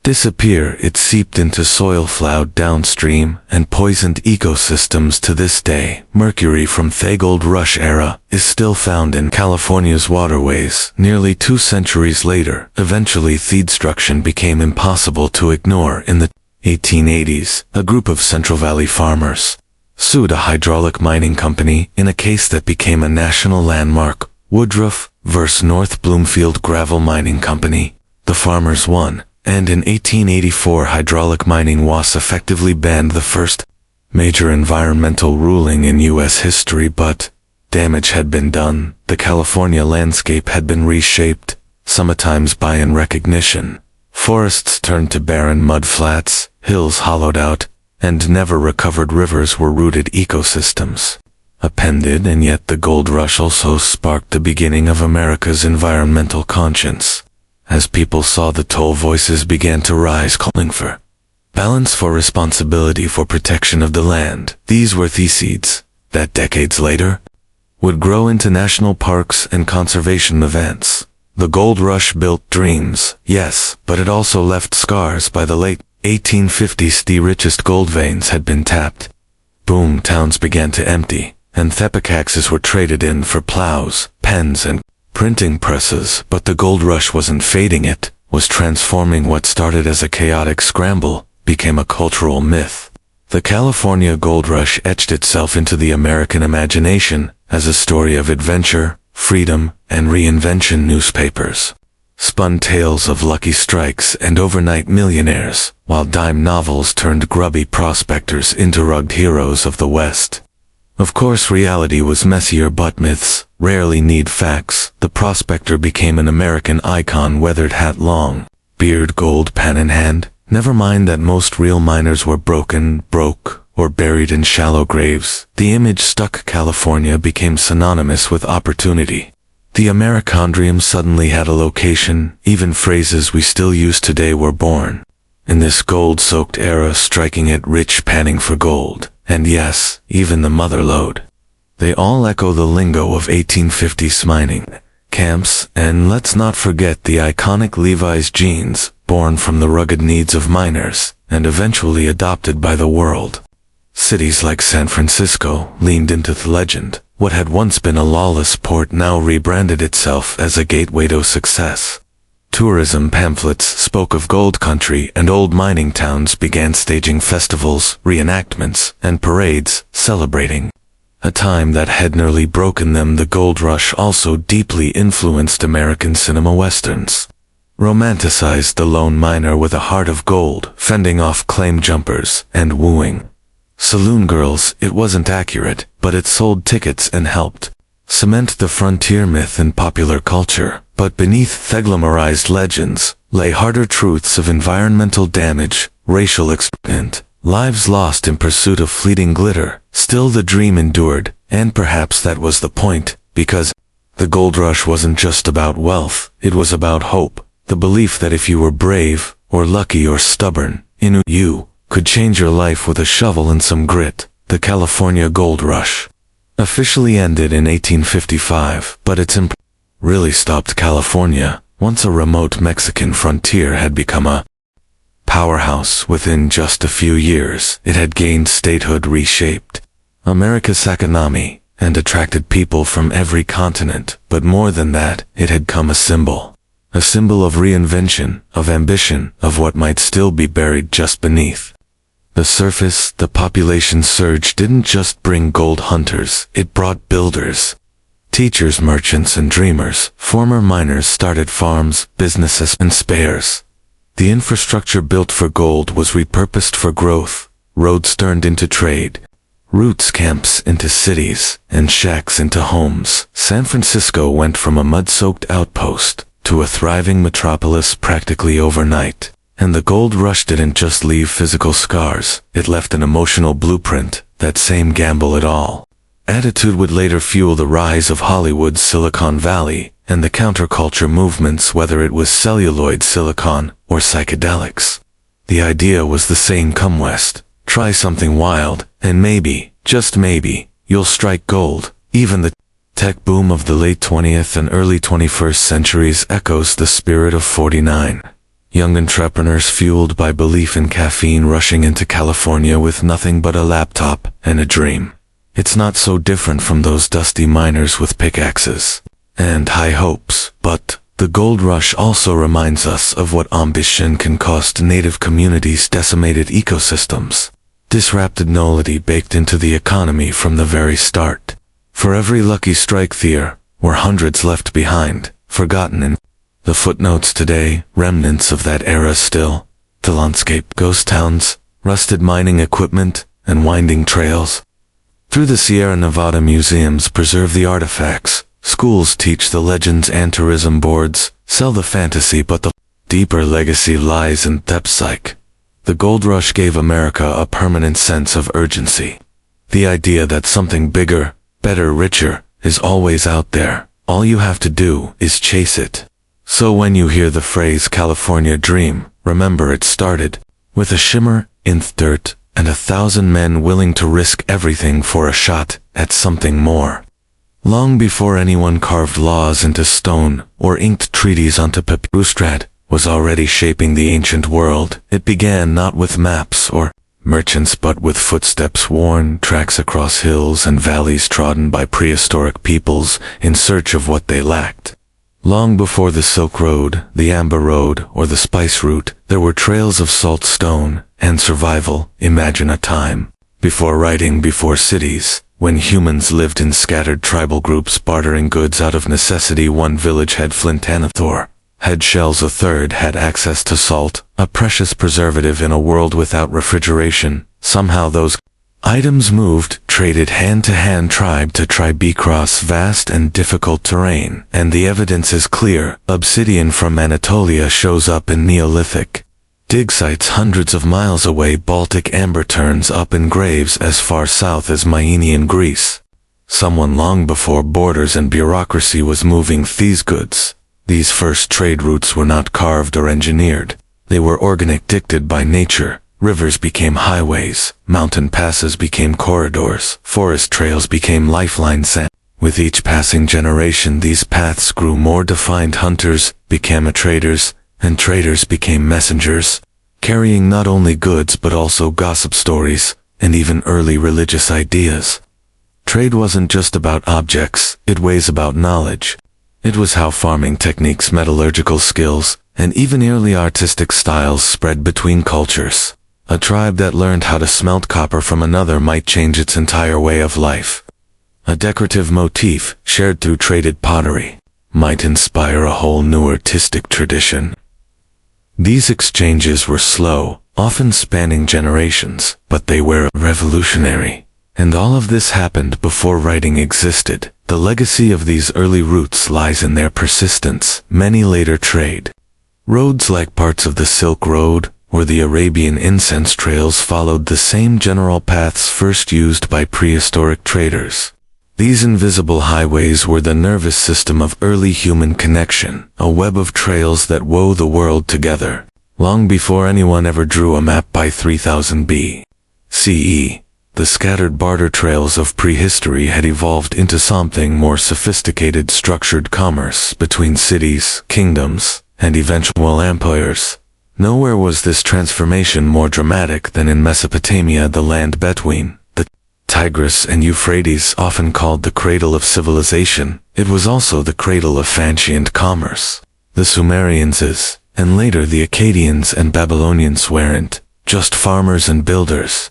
disappear. It seeped into soil, flowed downstream, and poisoned ecosystems. To this day, mercury from the gold rush era is still found in California's waterways. Nearly 2 centuries later, eventually the destruction became impossible to ignore. In the 1880s, a group of Central Valley farmers sued a hydraulic mining company in a case that became a national landmark: Woodruff vs. North Bloomfield Gravel Mining Company. The farmers won, and in 1884 hydraulic mining was effectively banned, the first major environmental ruling in U.S. history. But damage had been done. The California landscape had been reshaped, sometimes by in recognition. Forests turned to barren mudflats, hills hollowed out, and never recovered rivers were rooted ecosystems. Appended, and yet the gold rush also sparked the beginning of America's environmental conscience. As people saw the toll, voices began to rise calling for balance, for responsibility, for protection of the land. These were the seeds that decades later would grow into national parks and conservation events. The gold rush built dreams, yes, but it also left scars. By the late 1850s, the richest gold veins had been tapped. Boom towns began to empty, and pickaxes were traded in for plows, pens, and printing presses. But the gold rush wasn't fading, it was transforming. What started as a chaotic scramble became a cultural myth. The California gold rush etched itself into the American imagination as a story of adventure, freedom, and reinvention. Newspapers spun tales of lucky strikes and overnight millionaires, while dime novels turned grubby prospectors into rugged heroes of the West. Of course, reality was messier, but myths rarely need facts. The prospector became an American icon, weathered hat, long beard, gold pan in hand. Never mind that most real miners were broke, or buried in shallow graves. The image stuck. California became synonymous with opportunity. The Americandrium suddenly had a location. Even phrases we still use today were born in this gold-soaked era, striking it rich, panning for gold. And yes, even the mother lode. They all echo the lingo of 1850s mining camps. And let's not forget the iconic Levi's jeans, born from the rugged needs of miners, and eventually adopted by the world. Cities like San Francisco leaned into the legend. What had once been a lawless port now rebranded itself as a gateway to success. Tourism pamphlets spoke of gold country, and old mining towns began staging festivals, reenactments, and parades, celebrating a time that had nearly broken them. The gold rush also deeply influenced American cinema. Westerns romanticized the lone miner with a heart of gold, fending off claim jumpers and wooing saloon girls. It wasn't accurate, but it sold tickets and helped cement the frontier myth in popular culture. But beneath the glamorized legends lay harder truths of environmental damage, racial experiment, lives lost in pursuit of fleeting glitter. Still, the dream endured, and perhaps that was the point, because the gold rush wasn't just about wealth, it was about hope. The belief that if you were brave, or lucky, or stubborn, you could change your life with a shovel and some grit. The California gold rush officially ended in 1855, but its impact really stopped California. Once a remote Mexican frontier had become a powerhouse. Within just a few years, it had gained statehood, reshaped America's economy, and attracted people from every continent. But more than that, it had come a symbol of reinvention, of ambition, of what might still be buried just beneath the surface. The population surge didn't just bring gold hunters, it brought builders, teachers, merchants, and dreamers. Former miners started farms, businesses, and spares. The infrastructure built for gold was repurposed for growth. Roads turned into trade, roots camps into cities, and shacks into homes. San Francisco went from a mud-soaked outpost to a thriving metropolis practically overnight. And the gold rush didn't just leave physical scars, it left an emotional blueprint. That same gamble it all attitude would later fuel the rise of Hollywood's Silicon Valley and the counterculture movements, whether it was celluloid silicon or psychedelics. The idea was the same: come west, try something wild, and maybe, just maybe, you'll strike gold. Even the tech boom of the late 20th and early 21st centuries echoes the spirit of '49. Young entrepreneurs fueled by belief in caffeine rushing into California with nothing but a laptop and a dream. It's not so different from those dusty miners with pickaxes and high hopes, but the gold rush also reminds us of what ambition can cost native communities, decimated ecosystems, disrupted nullity baked into the economy from the very start. For every lucky strike there were hundreds left behind, forgotten in the footnotes today, remnants of that era still. The landscape, ghost towns, rusted mining equipment, and winding trails. Through the Sierra Nevada museums preserve the artifacts, schools teach the legends, and tourism boards sell the fantasy, but the deeper legacy lies in depth psych. The gold rush gave America a permanent sense of urgency. The idea that something bigger, better, richer is always out there. All you have to do is chase it. So when you hear the phrase California Dream, remember it started with a shimmer in the dirt and 1,000 men willing to risk everything for a shot at something more. Long before anyone carved laws into stone or inked treaties onto papyrus, was already shaping the ancient world. It began not with maps or merchants but with footsteps worn, tracks across hills and valleys trodden by prehistoric peoples in search of what they lacked. Long before the Silk Road, the Amber Road, or the Spice Route, there were trails of salt stone and survival. Imagine a time before writing, before cities, when humans lived in scattered tribal groups bartering goods out of necessity. One village had flint and a Thor had shells, a third had access to salt, a precious preservative in a world without refrigeration. Somehow those items moved, traded hand to hand, tribe to tribe, across vast and difficult terrain. And the evidence is clear. Obsidian from Anatolia shows up in Neolithic dig sites hundreds of miles away. Baltic amber turns up in graves as far south as Mycenaean Greece. Someone long before borders and bureaucracy was moving these goods. These first trade routes were not carved or engineered. They were organic, dictated by nature. Rivers became highways, mountain passes became corridors, forest trails became lifelines, and with each passing generation these paths grew more defined. Hunters became traders, and traders became messengers, carrying not only goods but also gossip stories, and even early religious ideas. Trade wasn't just about objects, it was about knowledge. It was how farming techniques, metallurgical skills, and even early artistic styles spread between cultures. A tribe that learned how to smelt copper from another might change its entire way of life. A decorative motif, shared through traded pottery, might inspire a whole new artistic tradition. These exchanges were slow, often spanning generations, but they were revolutionary. And all of this happened before writing existed. The legacy of these early routes lies in their persistence. Many later trade roads, like parts of the Silk Road or the Arabian incense trails, followed the same general paths first used by prehistoric traders. These invisible highways were the nervous system of early human connection, a web of trails that wove the world together. Long before anyone ever drew a map by 3000 B.C.E., the scattered barter trails of prehistory had evolved into something more sophisticated, structured commerce between cities, kingdoms, and eventual empires. Nowhere was this transformation more dramatic than in Mesopotamia, the land between the Tigris and Euphrates, often called the cradle of civilization. It was also the cradle of ancient commerce. The Sumerians, and later the Akkadians and Babylonians, weren't just farmers and builders.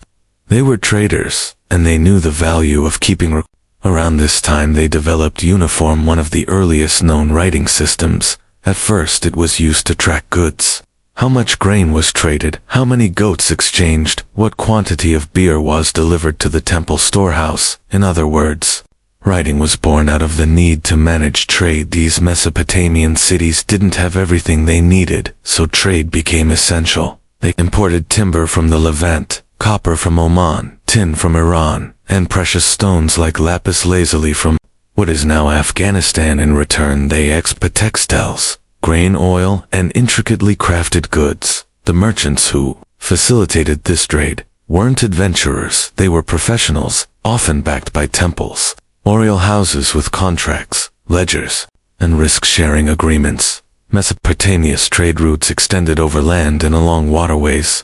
They were traders, and they knew the value of keeping. Around this time they developed cuneiform, one of the earliest known writing systems. At first it was used to track goods. How much grain was traded, how many goats exchanged, what quantity of beer was delivered to the temple storehouse. In other words, writing was born out of the need to manage trade. These Mesopotamian cities didn't have everything they needed, so trade became essential. They imported timber from the Levant, copper from Oman, tin from Iran, and precious stones like lapis lazuli from what is now Afghanistan. In return they exported textiles, grain, oil, and intricately crafted goods. The merchants who facilitated this trade weren't adventurers, they were professionals, often backed by temples, royal houses with contracts, ledgers, and risk-sharing agreements. Mesopotamia's trade routes extended over land and along waterways.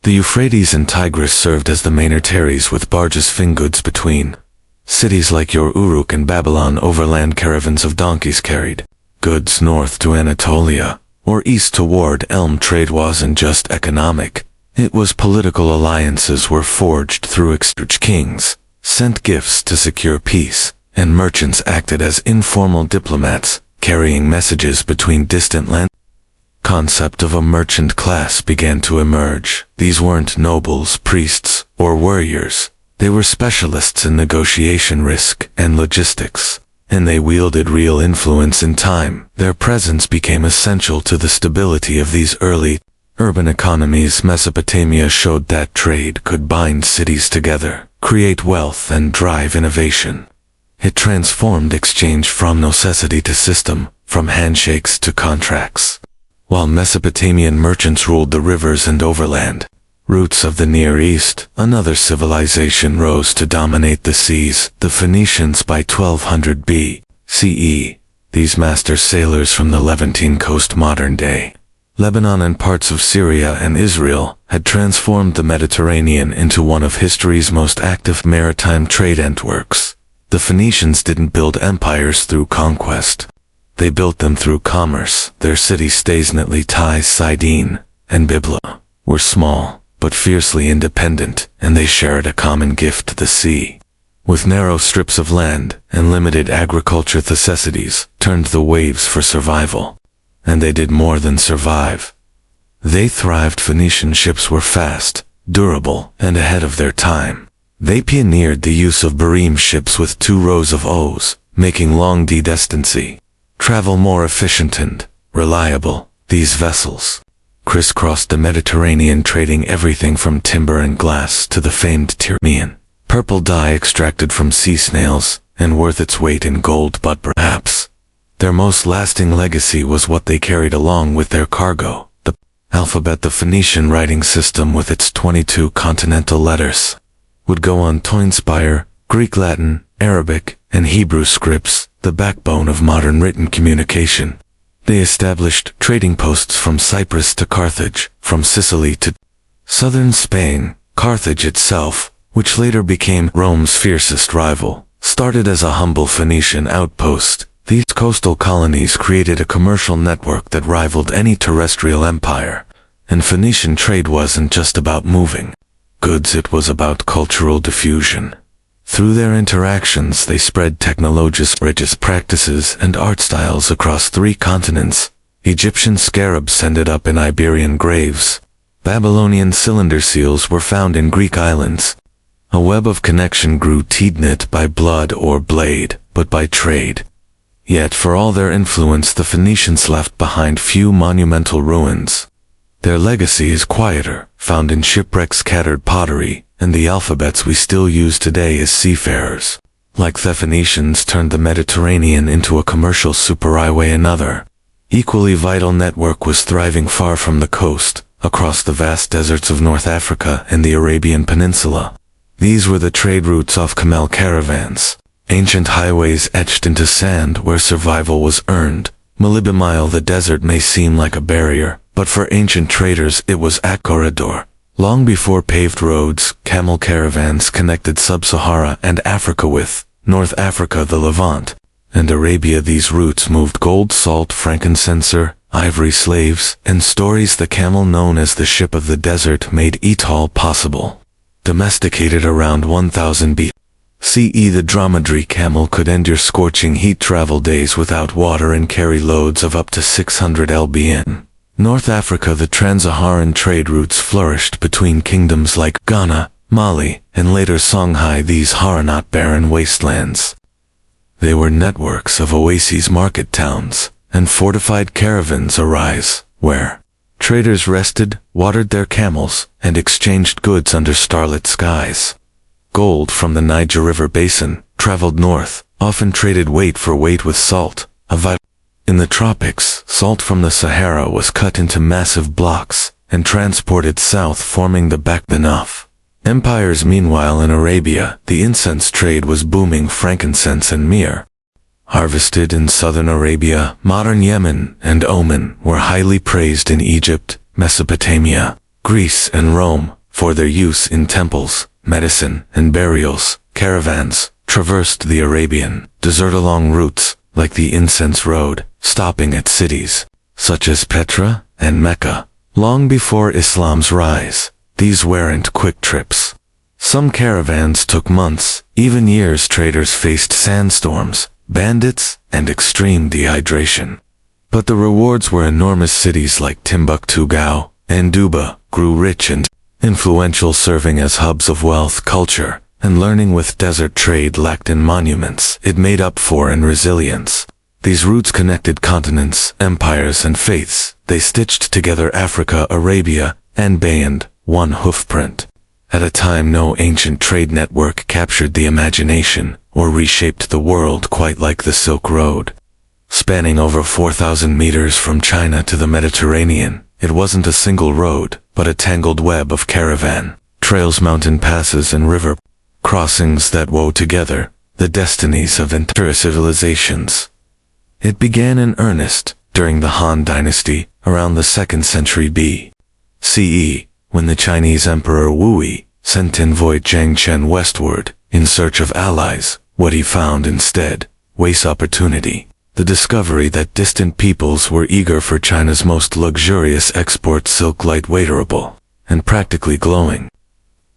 The Euphrates and Tigris served as the main arteries, with barges fing goods between. Cities like Uruk and Babylon, overland caravans of donkeys carried goods north to Anatolia, or east toward Elm. Trade wasn't just economic, it was political. Alliances were forged through exchange. Kings sent gifts to secure peace, and merchants acted as informal diplomats, carrying messages between distant lands. Concept of a merchant class began to emerge. These weren't nobles, priests, or warriors. They were specialists in negotiation, risk, and logistics, and they wielded real influence in time. Their presence became essential to the stability of these early urban economies. Mesopotamia showed that trade could bind cities together, create wealth, and drive innovation. It transformed exchange from necessity to system, from handshakes to contracts. While Mesopotamian merchants ruled the rivers and overland routes of the Near East, another civilization rose to dominate the seas, the Phoenicians. By 1200 BCE, these master sailors from the Levantine coast, modern-day Lebanon and parts of Syria and Israel, had transformed the Mediterranean into one of history's most active maritime trade networks. The Phoenicians didn't build empires through conquest. They built them through commerce. Their city-states, Tis, Sidon, and Byblos, were small, but fiercely independent, and they shared a common gift, the sea. With narrow strips of land and limited agriculture, necessities turned the waves for survival. And they did more than survive. They thrived. Phoenician ships were fast, durable, and ahead of their time. They pioneered the use of Barim ships with 2 rows of oars, making long distance travel more efficient and reliable. These vessels crisscrossed the Mediterranean, trading everything from timber and glass to the famed Tyrrhenian purple dye extracted from sea snails, and worth its weight in gold. But perhaps their most lasting legacy was what they carried along with their cargo, the alphabet. The Phoenician writing system, with its 22 continental letters, would go on to inspire Greek, Latin, Arabic, and Hebrew scripts, the backbone of modern written communication. They established trading posts from Cyprus to Carthage, from Sicily to southern Spain. Carthage itself, which later became Rome's fiercest rival, started as a humble Phoenician outpost. These coastal colonies created a commercial network that rivaled any terrestrial empire. And Phoenician trade wasn't just about moving goods, it was about cultural diffusion. Through their interactions they spread technologies, religious practices, and art styles across 3 continents. Egyptian scarabs ended up in Iberian graves. Babylonian cylinder seals were found in Greek islands. A web of connection grew, not by blood or blade, but by trade. Yet for all their influence, the Phoenicians left behind few monumental ruins. Their legacy is quieter, found in shipwrecks, scattered pottery, and the alphabets we still use today as seafarers. Like the Phoenicians turned the Mediterranean into a commercial superhighway, another equally vital network was thriving far from the coast, across the vast deserts of North Africa and the Arabian Peninsula. These were the trade routes of camel caravans, ancient highways etched into sand where survival was earned. Milibimile, the desert may seem like a barrier, but for ancient traders it was a corridor. Long before paved roads, camel caravans connected Sub-Sahara and Africa with North Africa, the Levant, and Arabia. These routes moved gold, salt, frankincense, ivory, slaves, and stories. The camel, known as the ship of the desert, made Etal possible. Domesticated around 1000 BCE, the dromedary camel could endure scorching heat, travel days without water, and carry loads of up to 600 lbn. North Africa, the trans-Saharan trade routes flourished between kingdoms like Ghana, Mali, and later Songhai. These are not barren wastelands. They were networks of oases, market towns, and fortified caravans arise, where traders rested, watered their camels, and exchanged goods under starlit skies. Gold from the Niger River basin traveled north, often traded weight for weight with salt, a vital. In the tropics, salt from the Sahara was cut into massive blocks and transported south, forming the Bakbanaf empires. Meanwhile, in Arabia, the incense trade was booming. Frankincense and myrrh, harvested in southern Arabia, modern Yemen, and Oman, were highly praised in Egypt, Mesopotamia, Greece, and Rome for their use in temples, medicine, and burials. Caravans traversed the Arabian desert along routes like the Incense Road, stopping at cities such as Petra and Mecca. Long before Islam's rise, these weren't quick trips. Some caravans took months, even years. Traders faced sandstorms, bandits, and extreme dehydration. But the rewards were enormous. Cities like Timbuktu, Gao, and Duba grew rich and influential, serving as hubs of wealth, culture, and learning. With desert trade lacked in monuments, it made up for in resilience. These routes connected continents, empires, and faiths. They stitched together Africa, Arabia, and beyond one hoofprint. At a time no ancient trade network captured the imagination or reshaped the world quite like the Silk Road. Spanning over 4,000 meters from China to the Mediterranean, it wasn't a single road, but a tangled web of caravan trails, mountain passes, and river crossings that wove together the destinies of entire civilizations. It began in earnest during the Han Dynasty around the 2nd century BCE, when the Chinese Emperor Wu sent envoy Zhang Chen westward in search of allies. What he found instead was opportunity. The discovery that distant peoples were eager for China's most luxurious export, silk, lightweightable, and practically glowing.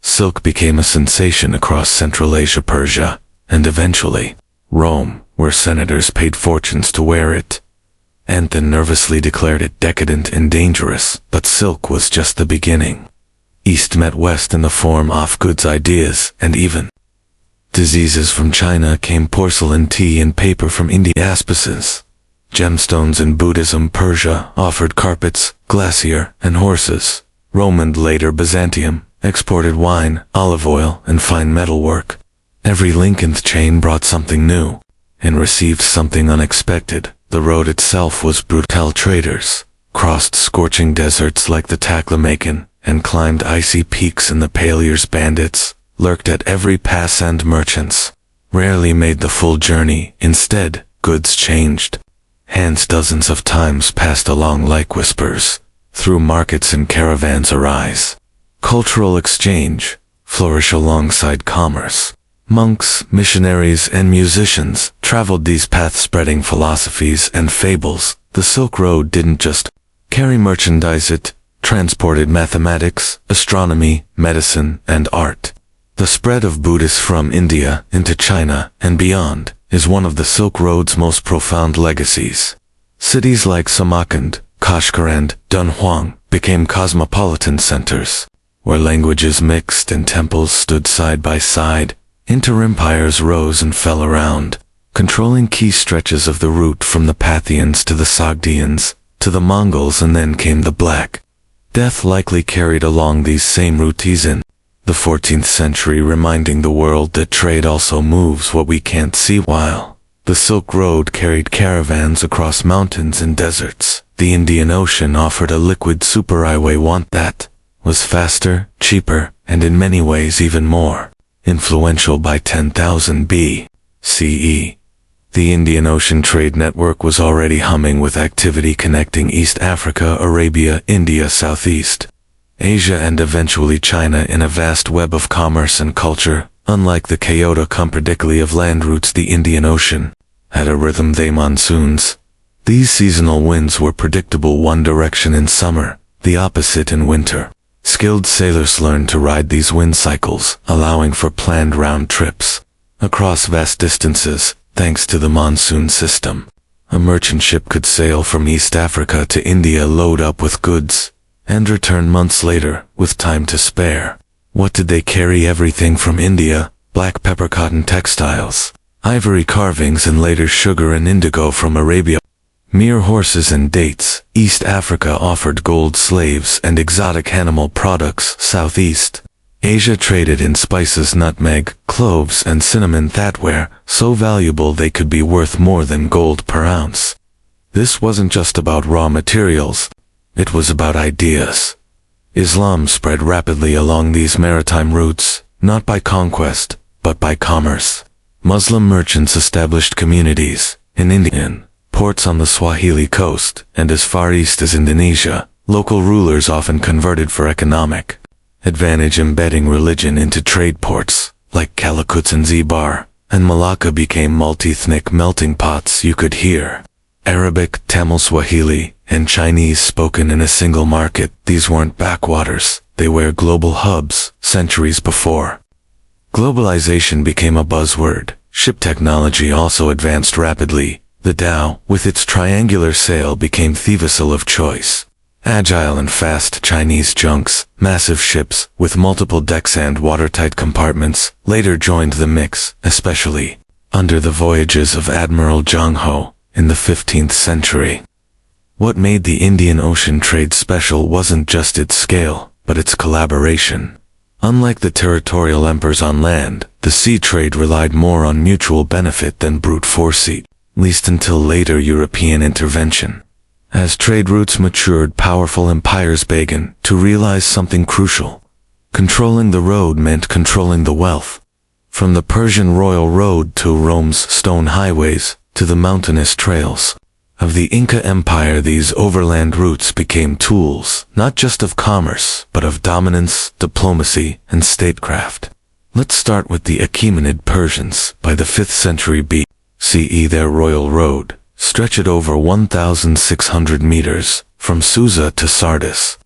Silk became a sensation across Central Asia, Persia, and eventually Rome, where senators paid fortunes to wear it, and then nervously declared it decadent and dangerous. But silk was just the beginning. East met West in the form of goods, ideas, and even diseases. From China came porcelain, tea, and paper. From India, auspices, gemstones, and Buddhism. Persia offered carpets, glacier, and horses. Rome and later Byzantium exported wine, olive oil, and fine metalwork. Every link in the chain brought something new and received something unexpected. The road itself was brutal. Traders crossed scorching deserts like the Taklamakan and climbed icy peaks in the Paliers. Bandits lurked at every pass, and merchants rarely made the full journey. Instead, goods changed hands dozens of times, passed along like whispers through markets, and caravans arise. Cultural exchange flourish alongside commerce. Monks, missionaries, and musicians traveled these paths, spreading philosophies and fables. The Silk Road didn't just carry merchandise, it transported mathematics, astronomy, medicine, and art. The spread of Buddhists from India into China and beyond is one of the Silk Road's most profound legacies. Cities like Samarkand, Kashgar, and Dunhuang became cosmopolitan centers, where languages mixed and temples stood side by side. Inter-empires rose and fell around, controlling key stretches of the route, from the Parthians to the Sogdians to the Mongols. And then came the Black Death, likely carried along these same routes in the 14th century, reminding the world that trade also moves what we can't see. While the Silk Road carried caravans across mountains and deserts, the Indian Ocean offered a liquid superhighway, one that was faster, cheaper, and in many ways even more influential by 10,000 BCE. The Indian Ocean trade network was already humming with activity connecting East Africa, Arabia, India, Southeast Asia, and eventually China in a vast web of commerce and culture. Unlike the chaotic of land routes, the Indian Ocean had a rhythm. The monsoons. These seasonal winds were predictable, one direction in summer, the opposite in winter. Skilled sailors learned to ride these wind cycles, allowing for planned round trips across vast distances, thanks to the monsoon system. A merchant ship could sail from East Africa to India, load up with goods, and return months later, with time to spare. What did they carry? Everything from India: black pepper, cotton textiles, ivory carvings, and later sugar and indigo from Arabia. Mere horses and dates. East Africa offered gold slaves and exotic animal products. Southeast Asia traded in spices, nutmeg, cloves, and cinnamon that were so valuable they could be worth more than gold per ounce. This wasn't just about raw materials, it was about ideas. Islam spread rapidly along these maritime routes, not by conquest, but by commerce. Muslim merchants established communities in Indian ports on the Swahili coast and as far east as Indonesia. Local rulers often converted for economic advantage, embedding religion into trade ports like Calicut and Zanzibar, and Malacca became multi-ethnic melting pots. You could hear Arabic, Tamil, Swahili, and Chinese spoken in a single market. These weren't backwaters, they were global hubs. Centuries before globalization became a buzzword, ship technology also advanced rapidly. The dhow, with its triangular sail, became the vessel of choice. Agile and fast Chinese junks, massive ships with multiple decks and watertight compartments, later joined the mix, especially under the voyages of Admiral Zhang Ho in the 15th century. What made the Indian Ocean trade special wasn't just its scale, but its collaboration. Unlike the territorial empires on land, the sea trade relied more on mutual benefit than brute force, at least until later European intervention. As trade routes matured, powerful empires began to realize something crucial. Controlling the road meant controlling the wealth. From the Persian royal road to Rome's stone highways to the mountainous trails of the Inca Empire, these overland routes became tools, not just of commerce, but of dominance, diplomacy, and statecraft. Let's start with the Achaemenid Persians. By the 5th century BCE, their royal road stretched over 1,600 meters, from Susa to Sardis.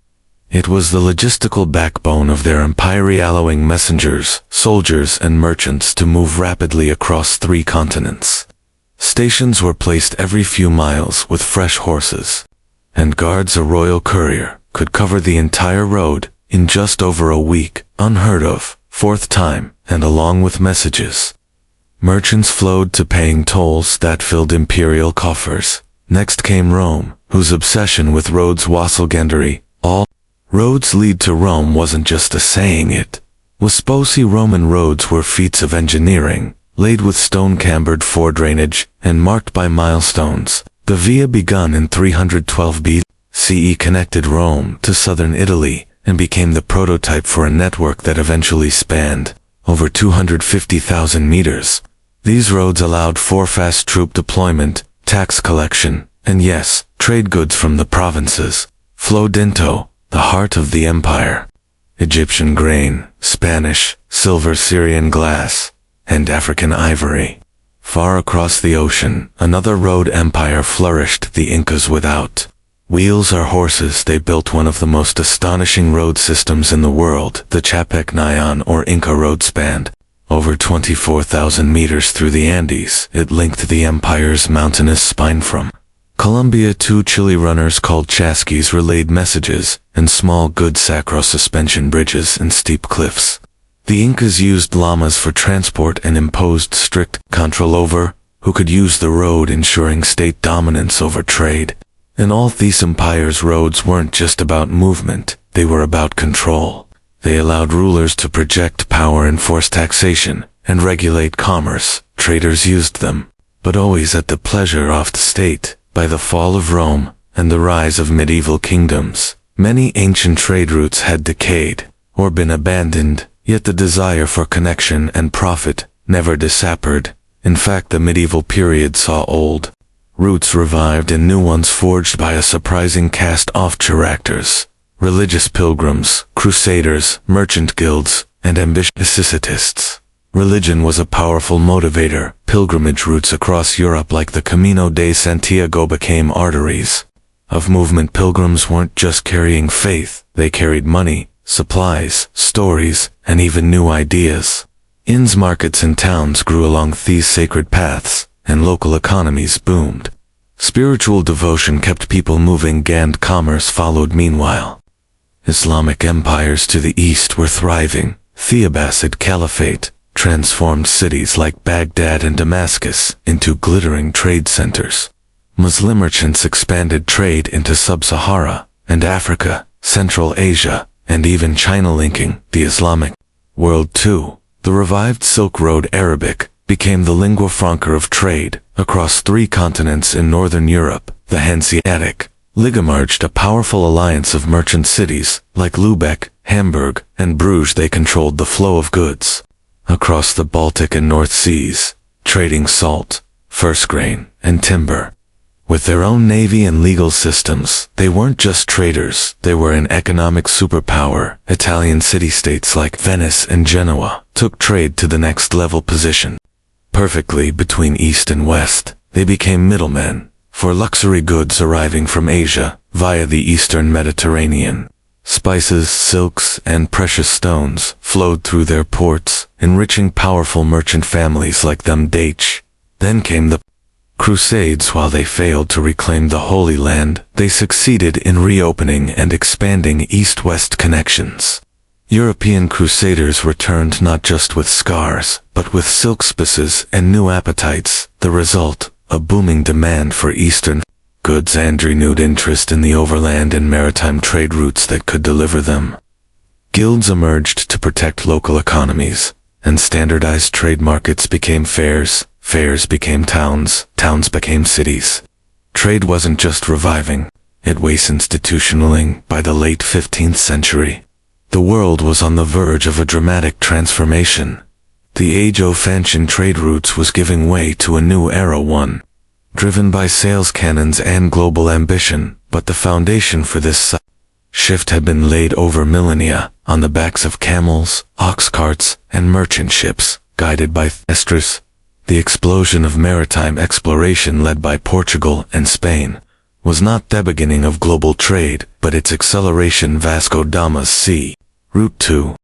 It was the logistical backbone of their empire, allowing messengers, soldiers, and merchants to move rapidly across 3 continents. Stations were placed every few miles with fresh horses, and guards. A royal courier could cover the entire road in just over a week, unheard of, 4th time, and along with messages. Merchants flowed to paying tolls that filled imperial coffers. Next came Rome, whose obsession with roads was legendary. All roads lead to Rome wasn't just a saying, it was supposed. Roman roads were feats of engineering, laid with stone-cambered for drainage, and marked by milestones. The Via, begun in 312 BCE, connected Rome to southern Italy, and became the prototype for a network that eventually spanned over 250,000 meters. These roads allowed for fast troop deployment, tax collection, and yes, trade goods from the provinces flowed into the heart of the empire. Egyptian grain, Spanish silver, Syrian glass, and African ivory. Far across the ocean, another road empire flourished, the Incas. Without wheels or horses, they built one of the most astonishing road systems in the world. The Chapek-Nayan or Inca road spanned over 24,000 meters through the Andes. It linked the empire's mountainous spine from Colombia to Chile. Runners called chasquis relayed messages, and small goods sacro suspension bridges and steep cliffs. The Incas used llamas for transport and imposed strict control over who could use the road, ensuring state dominance over trade. In all these empires, roads weren't just about movement, they were about control. They allowed rulers to project power, enforce taxation, and regulate commerce. Traders used them, but always at the pleasure of the state. By the fall of Rome and the rise of medieval kingdoms, many ancient trade routes had decayed or been abandoned, Yet the desire for connection and profit never disappeared. In fact, the medieval period saw old roots revived and new ones forged by a surprising cast of characters: religious pilgrims, crusaders, merchant guilds, and ambitious vicissitudes. Religion was a powerful motivator. Pilgrimage routes across Europe like the Camino de Santiago became arteries of movement. Pilgrims weren't just carrying faith, they carried money, supplies, stories, and even new ideas. Inns, markets, and towns grew along these sacred paths, and local economies boomed. Spiritual devotion kept people moving, and commerce followed. Meanwhile, Islamic empires to the east were thriving. The Abbasid Caliphate transformed cities like Baghdad and Damascus into glittering trade centers. Muslim merchants expanded trade into Sub-Sahara and Africa, Central Asia, and even China, linking the Islamic world too. The revived Silk Road Arabic became the lingua franca of trade across 3 continents. In northern Europe, the Hanseatic Liga merged a powerful alliance of merchant cities like Lübeck, Hamburg, and Bruges. They controlled the flow of goods across the Baltic and North Seas, trading salt, first grain, and timber. With their own navy and legal systems, they weren't just traders, they were an economic superpower. Italian city-states like Venice and Genoa took trade to the next level. Position perfectly between East and West, they became middlemen for luxury goods arriving from Asia via the Eastern Mediterranean. Spices, silks, and precious stones flowed through their ports, enriching powerful merchant families like them. Then came the Crusades. While they failed to reclaim the Holy Land, they succeeded in reopening and expanding east-west connections. European crusaders returned not just with scars, but with silk spices and new appetites. The result, a booming demand for Eastern goods and renewed interest in the overland and maritime trade routes that could deliver them. Guilds emerged to protect local economies, and standardized trade markets became fairs. Fairs became towns, towns became cities. Trade wasn't just reviving, it was institutionalizing. By the late 15th century, the world was on the verge of a dramatic transformation. The age of ancient trade routes was giving way to a new era, one driven by sales cannons and global ambition. But the foundation for this shift had been laid over millennia, on the backs of camels, ox carts, and merchant ships, guided by Esters. The explosion of maritime exploration led by Portugal and Spain was not the beginning of global trade, but its acceleration. Vasco da Gama's sea route to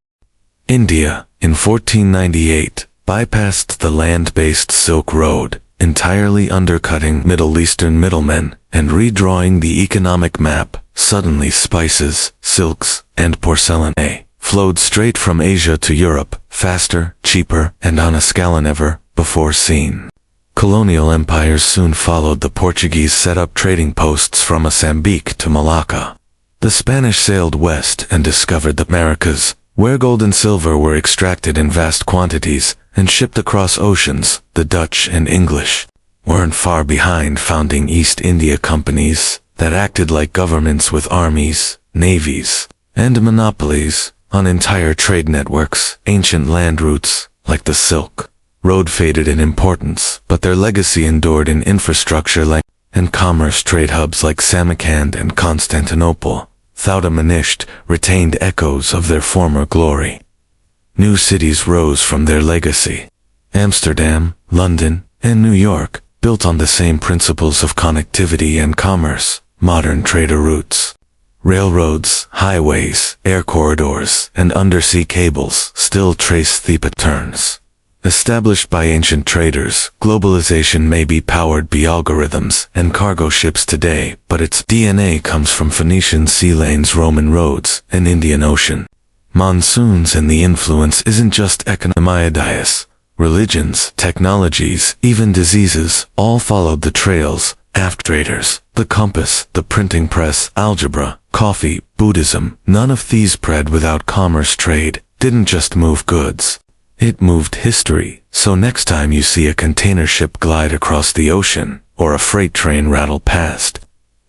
India in 1498 bypassed the land-based Silk Road, entirely undercutting Middle Eastern middlemen and redrawing the economic map. Suddenly spices, silks, and porcelain flowed straight from Asia to Europe, faster, cheaper, and on a scale never before seen. Colonial empires soon followed. The Portuguese set up trading posts from Mozambique to Malacca. The Spanish sailed west and discovered the Americas, where gold and silver were extracted in vast quantities and shipped across oceans. The Dutch and English weren't far behind, founding East India companies that acted like governments with armies, navies, and monopolies on entire trade networks. Ancient land routes, like the Silk Road, faded in importance, but their legacy endured in infrastructure and commerce. Trade hubs like Samarkand and Constantinople, Thouta retained echoes of their former glory. New cities rose from their legacy. Amsterdam, London, and New York, built on the same principles of connectivity and commerce. Modern trader routes, railroads, highways, air corridors, and undersea cables still trace the patterns established by ancient traders. Globalization may be powered by algorithms and cargo ships today, but its DNA comes from Phoenician sea lanes, Roman roads, and Indian Ocean monsoons. And the influence isn't just economic. Religions, technologies, even diseases, all followed the trails. After traders, the compass, the printing press, algebra, coffee, Buddhism, none of these spread without commerce. Trade didn't just move goods, it moved history. So next time you see a container ship glide across the ocean, or a freight train rattle past,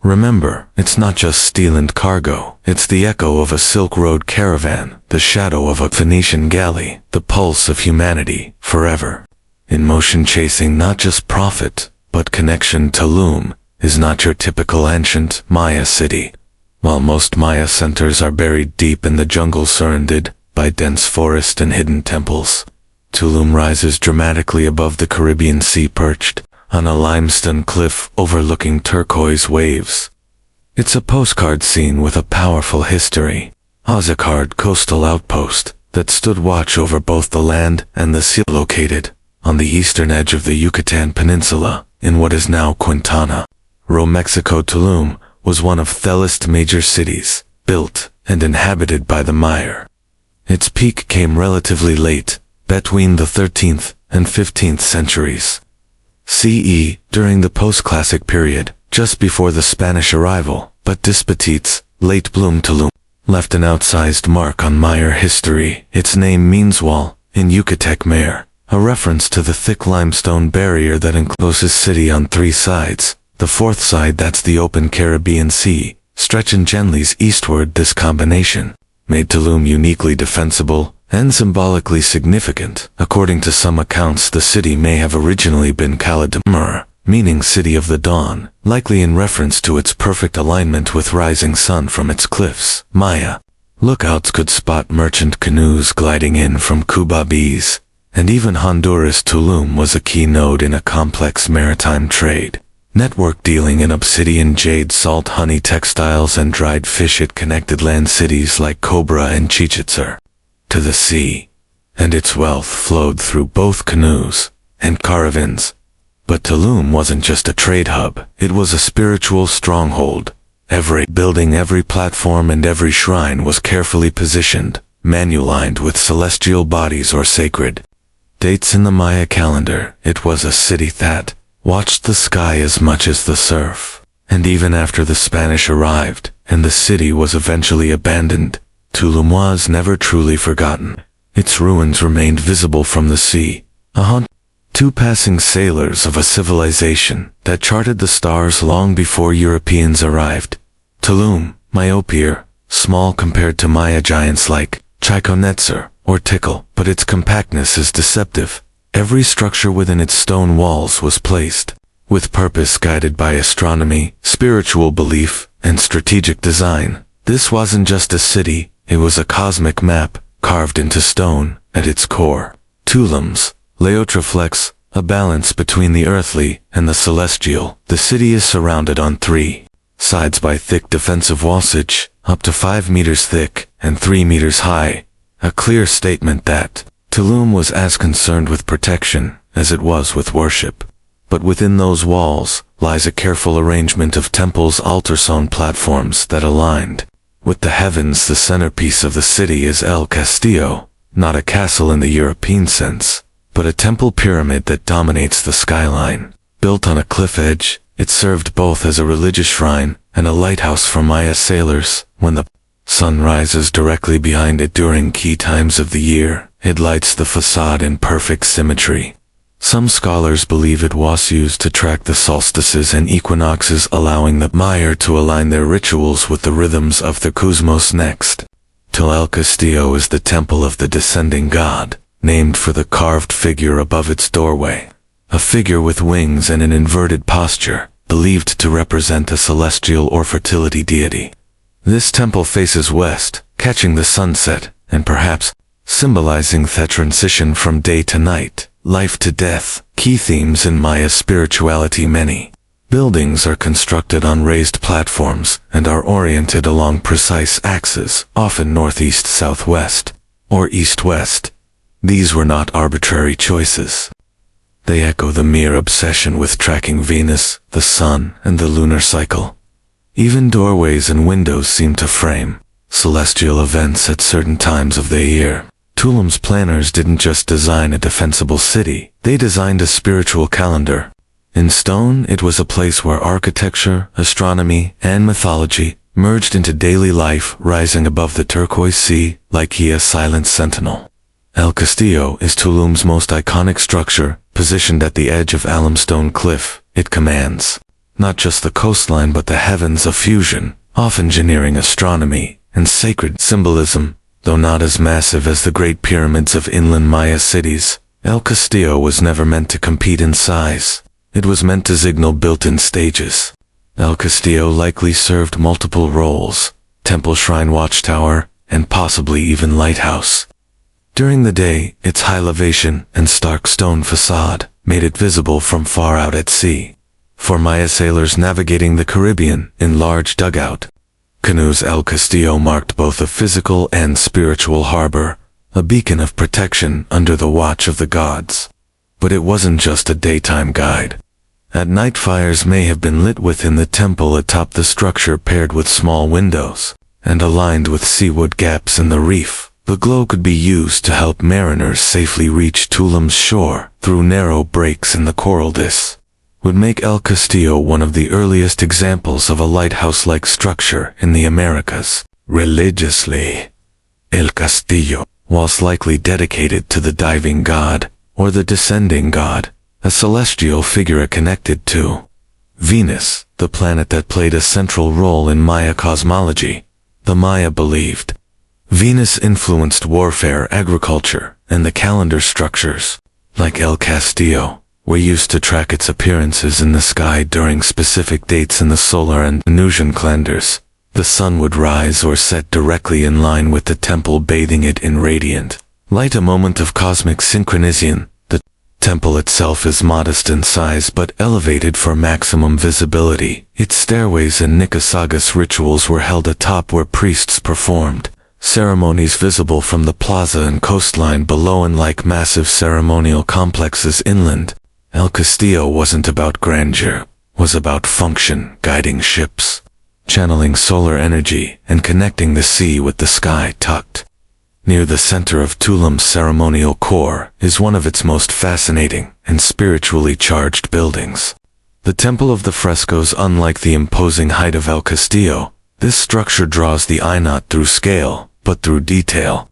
Remember, it's not just steel and cargo, it's the echo of a Silk Road caravan, the shadow of a Phoenician galley, the pulse of humanity, forever in motion, chasing not just profit, but connection. Tulum is not your typical ancient Maya city. While most Maya centers are buried deep in the jungle surrounded by dense forest and hidden temples, Tulum rises dramatically above the Caribbean Sea, perched on a limestone cliff overlooking turquoise waves. It's a postcard scene with a powerful history. Ozarcard coastal outpost that stood watch over both the land and the sea, located on the eastern edge of the Yucatan Peninsula in what is now Quintana Roo, Mexico. Tulum was one of the last major cities built and inhabited by the Maya. Its peak came relatively late, between the 13th and 15th centuries CE, during the post-classic period, just before the Spanish arrival, but Despotite's late bloom. Tulum left an outsized mark on Maya history. Its name means wall in Yucatec Maya, a reference to the thick limestone barrier that encloses city on three sides. The fourth side, that's the open Caribbean Sea, stretching gently eastward. This combination made Tulum uniquely defensible and symbolically significant. According to some accounts, the city may have originally been Caladamur, meaning City of the Dawn, likely in reference to its perfect alignment with rising sun from its cliffs. Maya lookouts could spot merchant canoes gliding in from Cuba Bees, and even Honduras. Tulum was a key node in a complex maritime trade network dealing in obsidian, jade, salt, honey, textiles, and dried fish. It connected land cities like Cobra and Chichen Itza to the sea, and its wealth flowed through both canoes and caravans. But Tulum wasn't just a trade hub, it was a spiritual stronghold. Every building, every platform, and every shrine was carefully positioned, manulined with celestial bodies or sacred dates in the Maya calendar. It was a city that watched the sky as much as the surf. And even after the Spanish arrived, and the city was eventually abandoned, Tulum was never truly forgotten. Its ruins remained visible from the sea, a haunt to passing sailors of a civilization that charted the stars long before Europeans arrived. Tulum, myopia, small compared to Maya giants like Chichen Itza or Tikal, but its compactness is deceptive. Every structure within its stone walls was placed with purpose, guided by astronomy, spiritual belief, and strategic design. This wasn't just a city, it was a cosmic map, carved into stone. At its core, Tulum's layout reflects a balance between the earthly and the celestial. The city is surrounded on three sides by thick defensive walls, up to 5 meters thick and 3 meters high, a clear statement that Tulum was as concerned with protection as it was with worship. But within those walls lies a careful arrangement of temples, altar-stone platforms that aligned with the heavens. The centerpiece of the city is El Castillo, not a castle in the European sense, but a temple pyramid that dominates the skyline. Built on a cliff edge, it served both as a religious shrine and a lighthouse for Maya sailors. When the sun rises directly behind it during key times of the year, it lights the facade in perfect symmetry. Some scholars believe it was used to track the solstices and equinoxes, allowing the Maya to align their rituals with the rhythms of the cosmos. Next to El Castillo is the temple of the descending god, named for the carved figure above its doorway, a figure with wings and an inverted posture, believed to represent a celestial or fertility deity. This temple faces west, catching the sunset, and perhaps symbolizing the transition from day to night, life to death. Key themes in Maya spirituality. Many buildings are constructed on raised platforms and are oriented along precise axes, often northeast-southwest or east-west. These were not arbitrary choices. They echo the mere obsession with tracking Venus, the sun, and the lunar cycle. Even doorways and windows seem to frame celestial events at certain times of the year. Tulum's planners didn't just design a defensible city, they designed a spiritual calendar. In stone, it was a place where architecture, astronomy, and mythology merged into daily life, rising above the turquoise sea like a silent sentinel. El Castillo is Tulum's most iconic structure, positioned at the edge of Alamstone Cliff. It commands not just the coastline but the heavens of fusion, often engineering astronomy and sacred symbolism. Though not as massive as the Great Pyramids of inland Maya cities, El Castillo was never meant to compete in size. It was meant to signal built-in stages. El Castillo likely served multiple roles: temple, shrine, watchtower, and possibly even lighthouse. During the day, its high elevation and stark stone facade made it visible from far out at sea. For Maya sailors navigating the Caribbean in large dugout canoes, El Castillo marked both a physical and spiritual harbor, a beacon of protection under the watch of the gods. But it wasn't just a daytime guide. At night, fires may have been lit within the temple atop the structure, paired with small windows, and aligned with seawood gaps in the reef. The glow could be used to help mariners safely reach Tulum's shore through narrow breaks in the coral. This would make El Castillo one of the earliest examples of a lighthouse-like structure in the Americas. Religiously, El Castillo was likely dedicated to the diving god, or the descending god, a celestial figure connected to Venus, the planet that played a central role in Maya cosmology. The Maya believed Venus influenced warfare, agriculture, and the calendar structures, like El Castillo, were used to track its appearances in the sky during specific dates in the solar and Venusian calendars. The sun would rise or set directly in line with the temple, bathing it in radiant light, a moment of cosmic synchronization. The temple itself is modest in size but elevated for maximum visibility. Its stairways and Nikasagas rituals were held atop, where priests performed ceremonies visible from the plaza and coastline below. Unlike massive ceremonial complexes inland, El Castillo wasn't about grandeur, was about function, guiding ships, channeling solar energy, and connecting the sea with the sky. Tucked near the center of Tulum's ceremonial core is one of its most fascinating and spiritually charged buildings, the Temple of the Frescoes. Unlike the imposing height of El Castillo, this structure draws the eye not through scale, but through detail.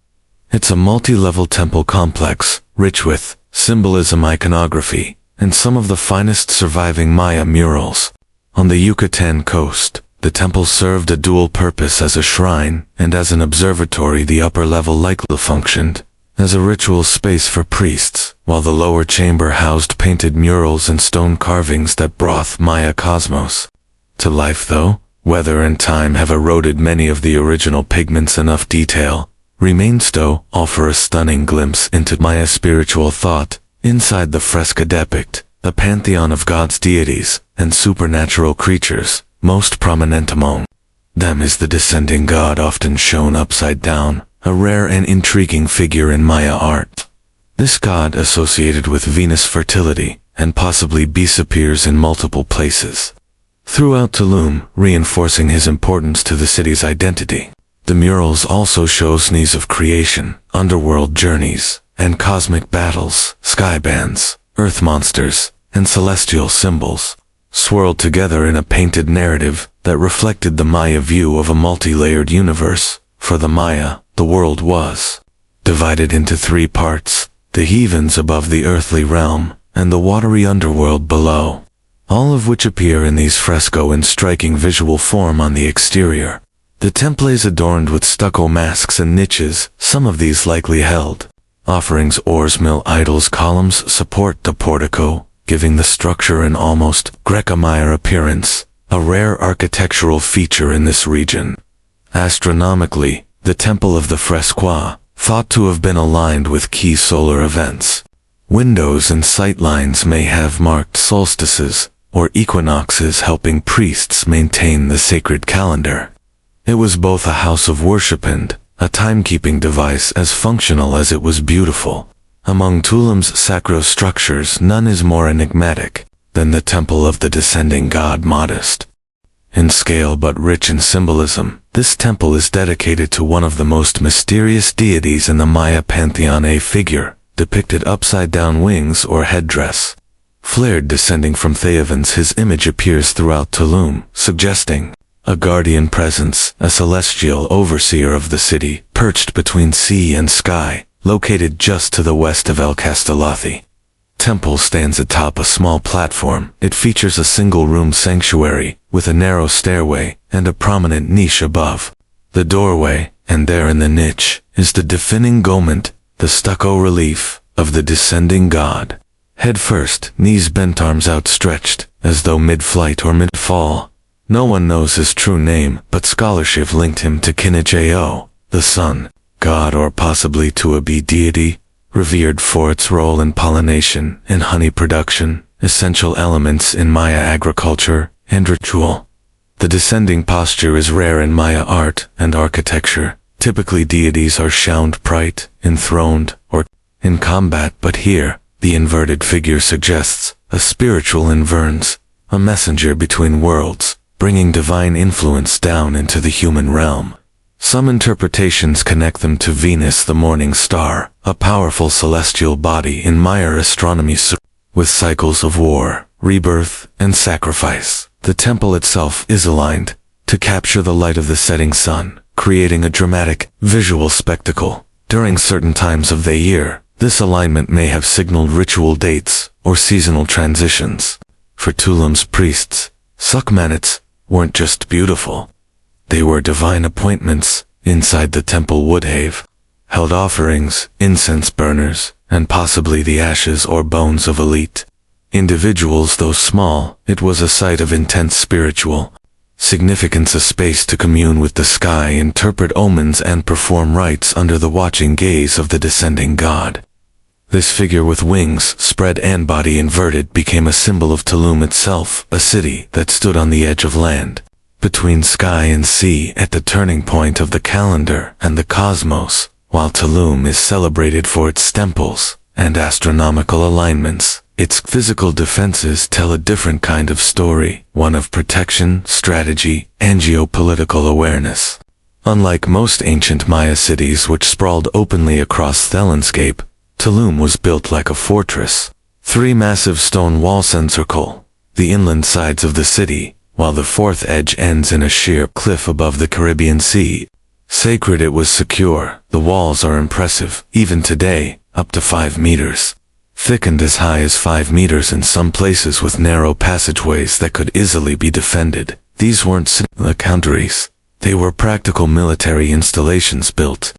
It's a multi-level temple complex, rich with symbolism, iconography, and some of the finest surviving Maya murals. On the Yucatan coast, the temple served a dual purpose: as a shrine and as an observatory. The upper level likely functioned as a ritual space for priests, while the lower chamber housed painted murals and stone carvings that brought Maya cosmos to life. Though weather and time have eroded many of the original pigments, enough detail remains to offer a stunning glimpse into Maya spiritual thought. Inside the fresco depict a pantheon of gods, deities, and supernatural creatures. Most prominent among them is the descending god, often shown upside down, a rare and intriguing figure in Maya art. This god, associated with Venus fertility, and possibly disappears in multiple places throughout Tulum, reinforcing his importance to the city's identity. The murals also show scenes of creation, underworld journeys, and cosmic battles. Sky bands, earth monsters, and celestial symbols swirled together in a painted narrative that reflected the Maya view of a multi-layered universe. For the Maya, the world was divided into three parts: the heavens above, the earthly realm, and the watery underworld below, all of which appear in these fresco in striking visual form on the exterior. The temple is adorned with stucco masks and niches, some of these likely held offerings. Oars, mill idols, columns support the portico, giving the structure an almost Greco-Maya appearance, a rare architectural feature in this region. Astronomically, the Temple of the Fresqua, thought to have been aligned with key solar events. Windows and sightlines may have marked solstices or equinoxes, helping priests maintain the sacred calendar. It was both a house of worship and a timekeeping device, as functional as it was beautiful. Among Tulum's sacro structures, none is more enigmatic than the Temple of the Descending God. Modest in scale but rich in symbolism, this temple is dedicated to one of the most mysterious deities in the Maya pantheon, a figure depicted upside down, wings or headdress flared, descending from Theavans. His image appears throughout Tulum, suggesting a guardian presence, a celestial overseer of the city, perched between sea and sky, located just to the west of El Castellati. temple stands atop a small platform. It features a single-room sanctuary with a narrow stairway and a prominent niche above the doorway, and there in the niche is the defining garment, the stucco relief of the descending god. Head first, knees bent, arms outstretched, as though mid-flight or mid-fall. No one knows his true name, but scholarship linked him to Kinich-Ao, the sun god, or possibly to a bee deity, revered for its role in pollination and honey production, essential elements in Maya agriculture and ritual. The descending posture is rare in Maya art and architecture. Typically deities are shown upright, enthroned, or in combat, but here, the inverted figure suggests a spiritual inverns, a messenger between worlds, bringing divine influence down into the human realm. Some interpretations connect them to Venus, the morning star, a powerful celestial body in Maya astronomy with cycles of war, rebirth, and sacrifice. The temple itself is aligned to capture the light of the setting sun, creating a dramatic, visual spectacle. During certain times of the year, this alignment may have signaled ritual dates or seasonal transitions. For Tulum's priests, Sukmanits weren't just beautiful. They were divine appointments. Inside the temple would have held offerings, incense burners, and possibly the ashes or bones of elite individuals. Though small, it was a site of intense spiritual significance, a space to commune with the sky, interpret omens, and perform rites under the watching gaze of the descending god. This figure with wings spread and body inverted became a symbol of Tulum itself, a city that stood on the edge of land, between sky and sea, at the turning point of the calendar and the cosmos. While Tulum is celebrated for its temples and astronomical alignments, its physical defenses tell a different kind of story, one of protection, strategy, and geopolitical awareness. Unlike most ancient Maya cities which sprawled openly across the landscape, Tulum was built like a fortress. 3 massive stone walls encircle the inland sides of the city, while the fourth edge ends in a sheer cliff above the Caribbean Sea. Sacred, it was secure. The walls are impressive, even today, up to 5 meters. Thickened as high as 5 meters in some places, with narrow passageways that could easily be defended. These weren't stigma countries. They were practical military installations built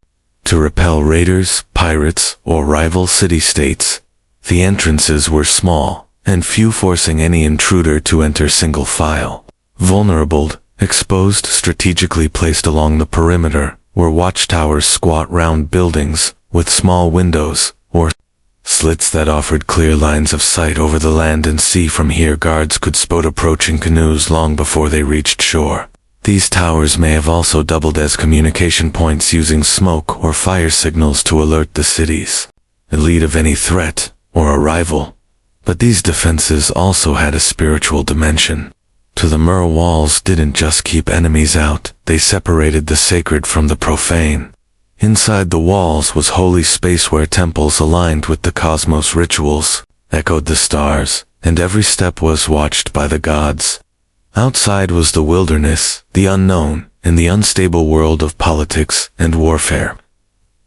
to repel raiders, pirates, or rival city-states. The entrances were small, and few, forcing any intruder to enter single file. Vulnerable, exposed, strategically placed along the perimeter, were watchtowers, squat round buildings with small windows or slits that offered clear lines of sight over the land and sea. From here, guards could spot approaching canoes long before they reached shore. These towers may have also doubled as communication points, using smoke or fire signals to alert the city's elite of any threat or arrival. But these defenses also had a spiritual dimension. The walls didn't just keep enemies out, they separated the sacred from the profane. Inside the walls was holy space where temples aligned with the cosmos, rituals echoed the stars, and every step was watched by the gods. Outside was the wilderness, the unknown, and the unstable world of politics and warfare.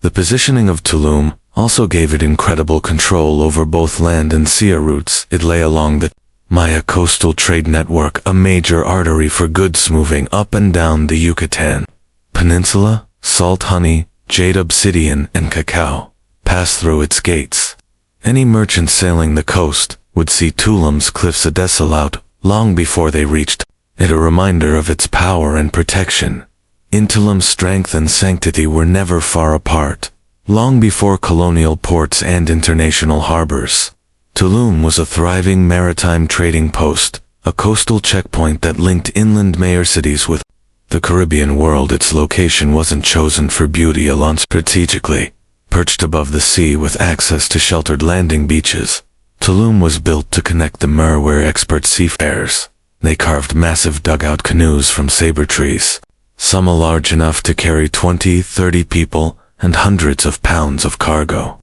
The positioning of Tulum also gave it incredible control over both land and sea routes. It lay along the Maya coastal trade network, a major artery for goods moving up and down the Yucatan Peninsula. Salt, honey, jade, obsidian, and cacao passed through its gates. Any merchant sailing the coast would see Tulum's cliffs desolate long before they reached it, a reminder of its power and protection. In Tulum's strength and sanctity were never far apart. Long before colonial ports and international harbors, Tulum was a thriving maritime trading post, a coastal checkpoint that linked inland major cities with the Caribbean world. Its location wasn't chosen for beauty alone. Strategically perched above the sea with access to sheltered landing beaches, Tulum was built to connect the Mer where expert seafarers. They carved massive dugout canoes from saber trees, some large enough to carry 20-30 people and hundreds of pounds of cargo.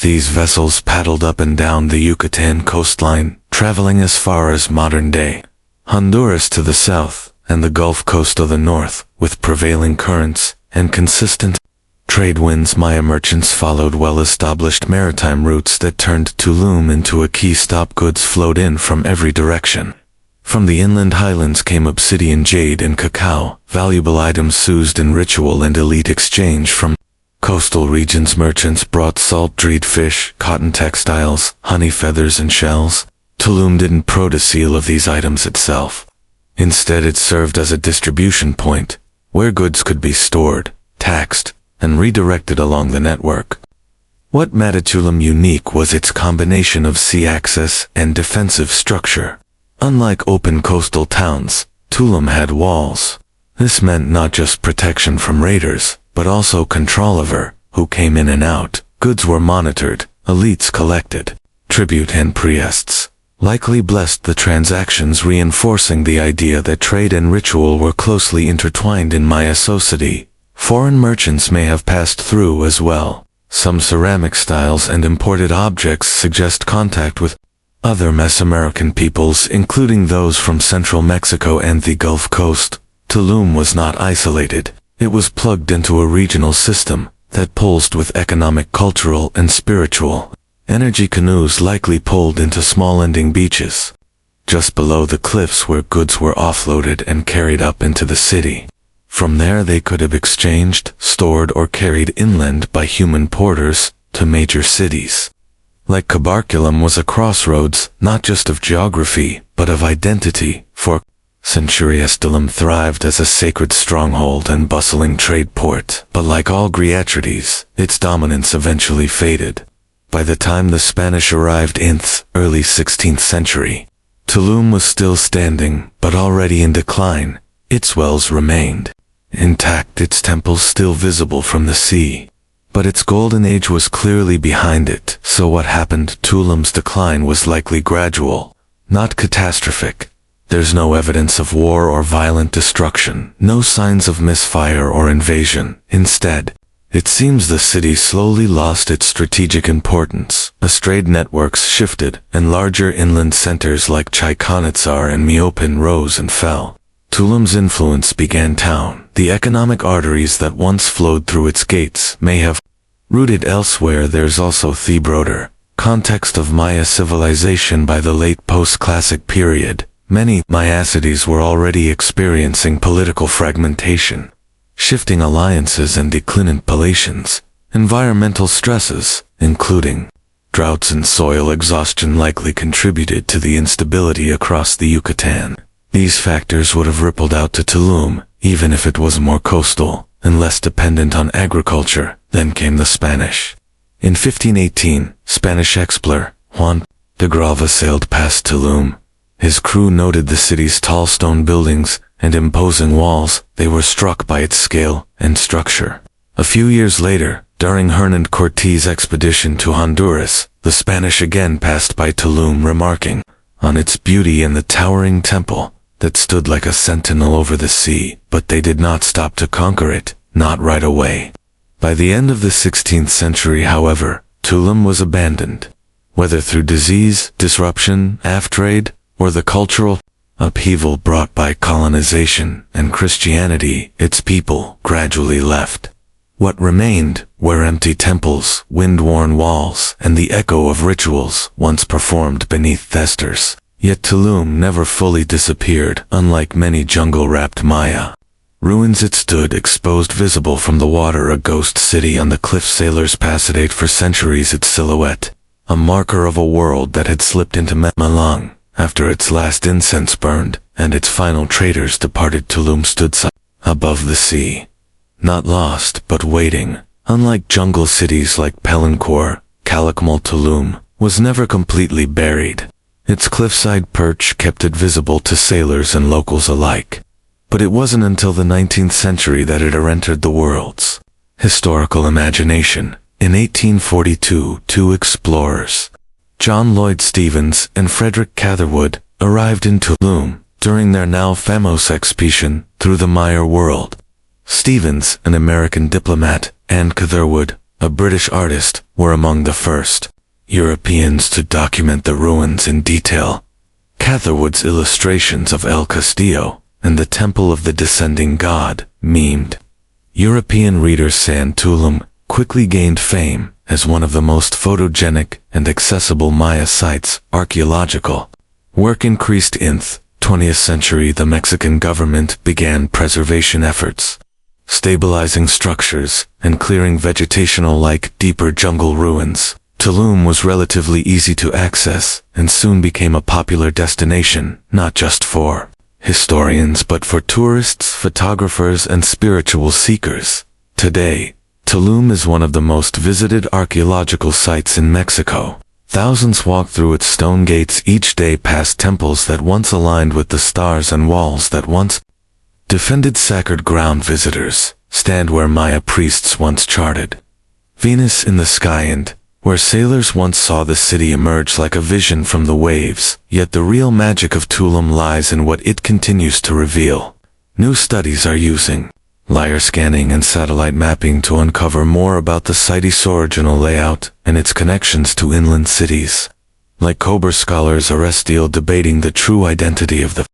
These vessels paddled up and down the Yucatan coastline, traveling as far as modern-day Honduras to the south and the Gulf Coast of the north, with prevailing currents and consistent trade winds, Maya merchants followed well-established maritime routes that turned Tulum into a key stop. Goods flowed in from every direction. From the inland highlands came obsidian, jade, and cacao, valuable items used in ritual and elite exchange. From coastal regions, merchants brought salt-dried fish, cotton textiles, honey, feathers, and shells. Tulum didn't produce a seal of these items itself. Instead, it served as a distribution point, where goods could be stored, taxed, and redirected along the network. What made Tulum unique was its combination of sea access and defensive structure. Unlike open coastal towns, Tulum had walls. This meant not just protection from raiders, but also control over who came in and out. Goods were monitored, elites collected, tribute and priests likely blessed the transactions, reinforcing the idea that trade and ritual were closely intertwined in Maya society. Foreign merchants may have passed through as well. Some ceramic styles and imported objects suggest contact with other Mesoamerican peoples, including those from central Mexico and the Gulf Coast. Tulum was not isolated. It was plugged into a regional system that pulsed with economic, cultural, and spiritual energy. Canoes likely pulled into small landing beaches just below the cliffs where goods were offloaded and carried up into the city. From there they could have exchanged, stored, or carried inland by human porters to major cities. Like Cabarculum was a crossroads, not just of geography, but of identity. For centuries Tulum thrived as a sacred stronghold and bustling trade port, but like all Tragedies, its dominance eventually faded. By the time the Spanish arrived in the early 16th century, Tulum was still standing, but already in decline. Its wells remained intact, its temples still visible from the sea. But its golden age was clearly behind it. So what happened? Tulum's decline was likely gradual, not catastrophic. There's no evidence of war or violent destruction, no signs of misfire or invasion. Instead, it seems the city slowly lost its strategic importance. As trade networks shifted, and larger inland centers like Chichen and Miopan rose and fell, Tulum's influence began down. The economic arteries that once flowed through its gates may have rooted elsewhere. There's also the broader context of Maya civilization. By the late post-classic period, many Maya cities were already experiencing political fragmentation, shifting alliances and declinant populations. Environmental stresses, including droughts and soil exhaustion, likely contributed to the instability across the Yucatan. These factors would have rippled out to Tulum, even if it was more coastal and less dependent on agriculture. Then came the Spanish. In 1518, Spanish explorer Juan de Grava sailed past Tulum. His crew noted the city's tall stone buildings and imposing walls. They were struck by its scale and structure. A few years later, during Hernán Cortés' expedition to Honduras, the Spanish again passed by Tulum, remarking on its beauty and the towering temple that stood like a sentinel over the sea. But they did not stop to conquer it, not right away. By the end of the 16th century, however, Tulum was abandoned. Whether through disease, disruption, trade, or the cultural upheaval brought by colonization and Christianity, its people gradually left. What remained were empty temples, wind-worn walls, and the echo of rituals once performed beneath thesters. Yet Tulum never fully disappeared. Unlike many jungle-wrapped Maya ruins, it stood exposed, visible from the water, a ghost city on the cliff. Sailors passed it for centuries, its silhouette, a marker of a world that had slipped into Malang after its last incense burned, and its final traders departed. Tulum stood above the sea, not lost, but waiting. Unlike jungle cities like Pelancor, Calakmul, Tulum was never completely buried. Its cliffside perch kept it visible to sailors and locals alike. But it wasn't until the 19th century that it entered the world's historical imagination. In 1842, two explorers, John Lloyd Stephens and Frederick Catherwood, arrived in Tulum during their now famous expedition through the Maya world. Stephens, an American diplomat, and Catherwood, a British artist, were among the first Europeans to document the ruins in detail. Catherwood's illustrations of El Castillo and the Temple of the Descending God, memed European readers saying Tulum quickly gained fame as one of the most photogenic and accessible Maya sites. Archaeological work increased in the 20th century. The Mexican government began preservation efforts, stabilizing structures and clearing vegetational-like deeper jungle ruins. Tulum was relatively easy to access and soon became a popular destination, not just for historians but for tourists, photographers, and spiritual seekers. Today, Tulum is one of the most visited archaeological sites in Mexico. Thousands walk through its stone gates each day, past temples that once aligned with the stars and walls that once defended sacred ground. Visitors stand where Maya priests once charted Venus in the sky and where sailors once saw the city emerge like a vision from the waves. Yet the real magic of Tulum lies in what it continues to reveal. New studies are using layer scanning and satellite mapping to uncover more about the site's original layout and its connections to inland cities. Like Cobra scholars are still debating the true identity of the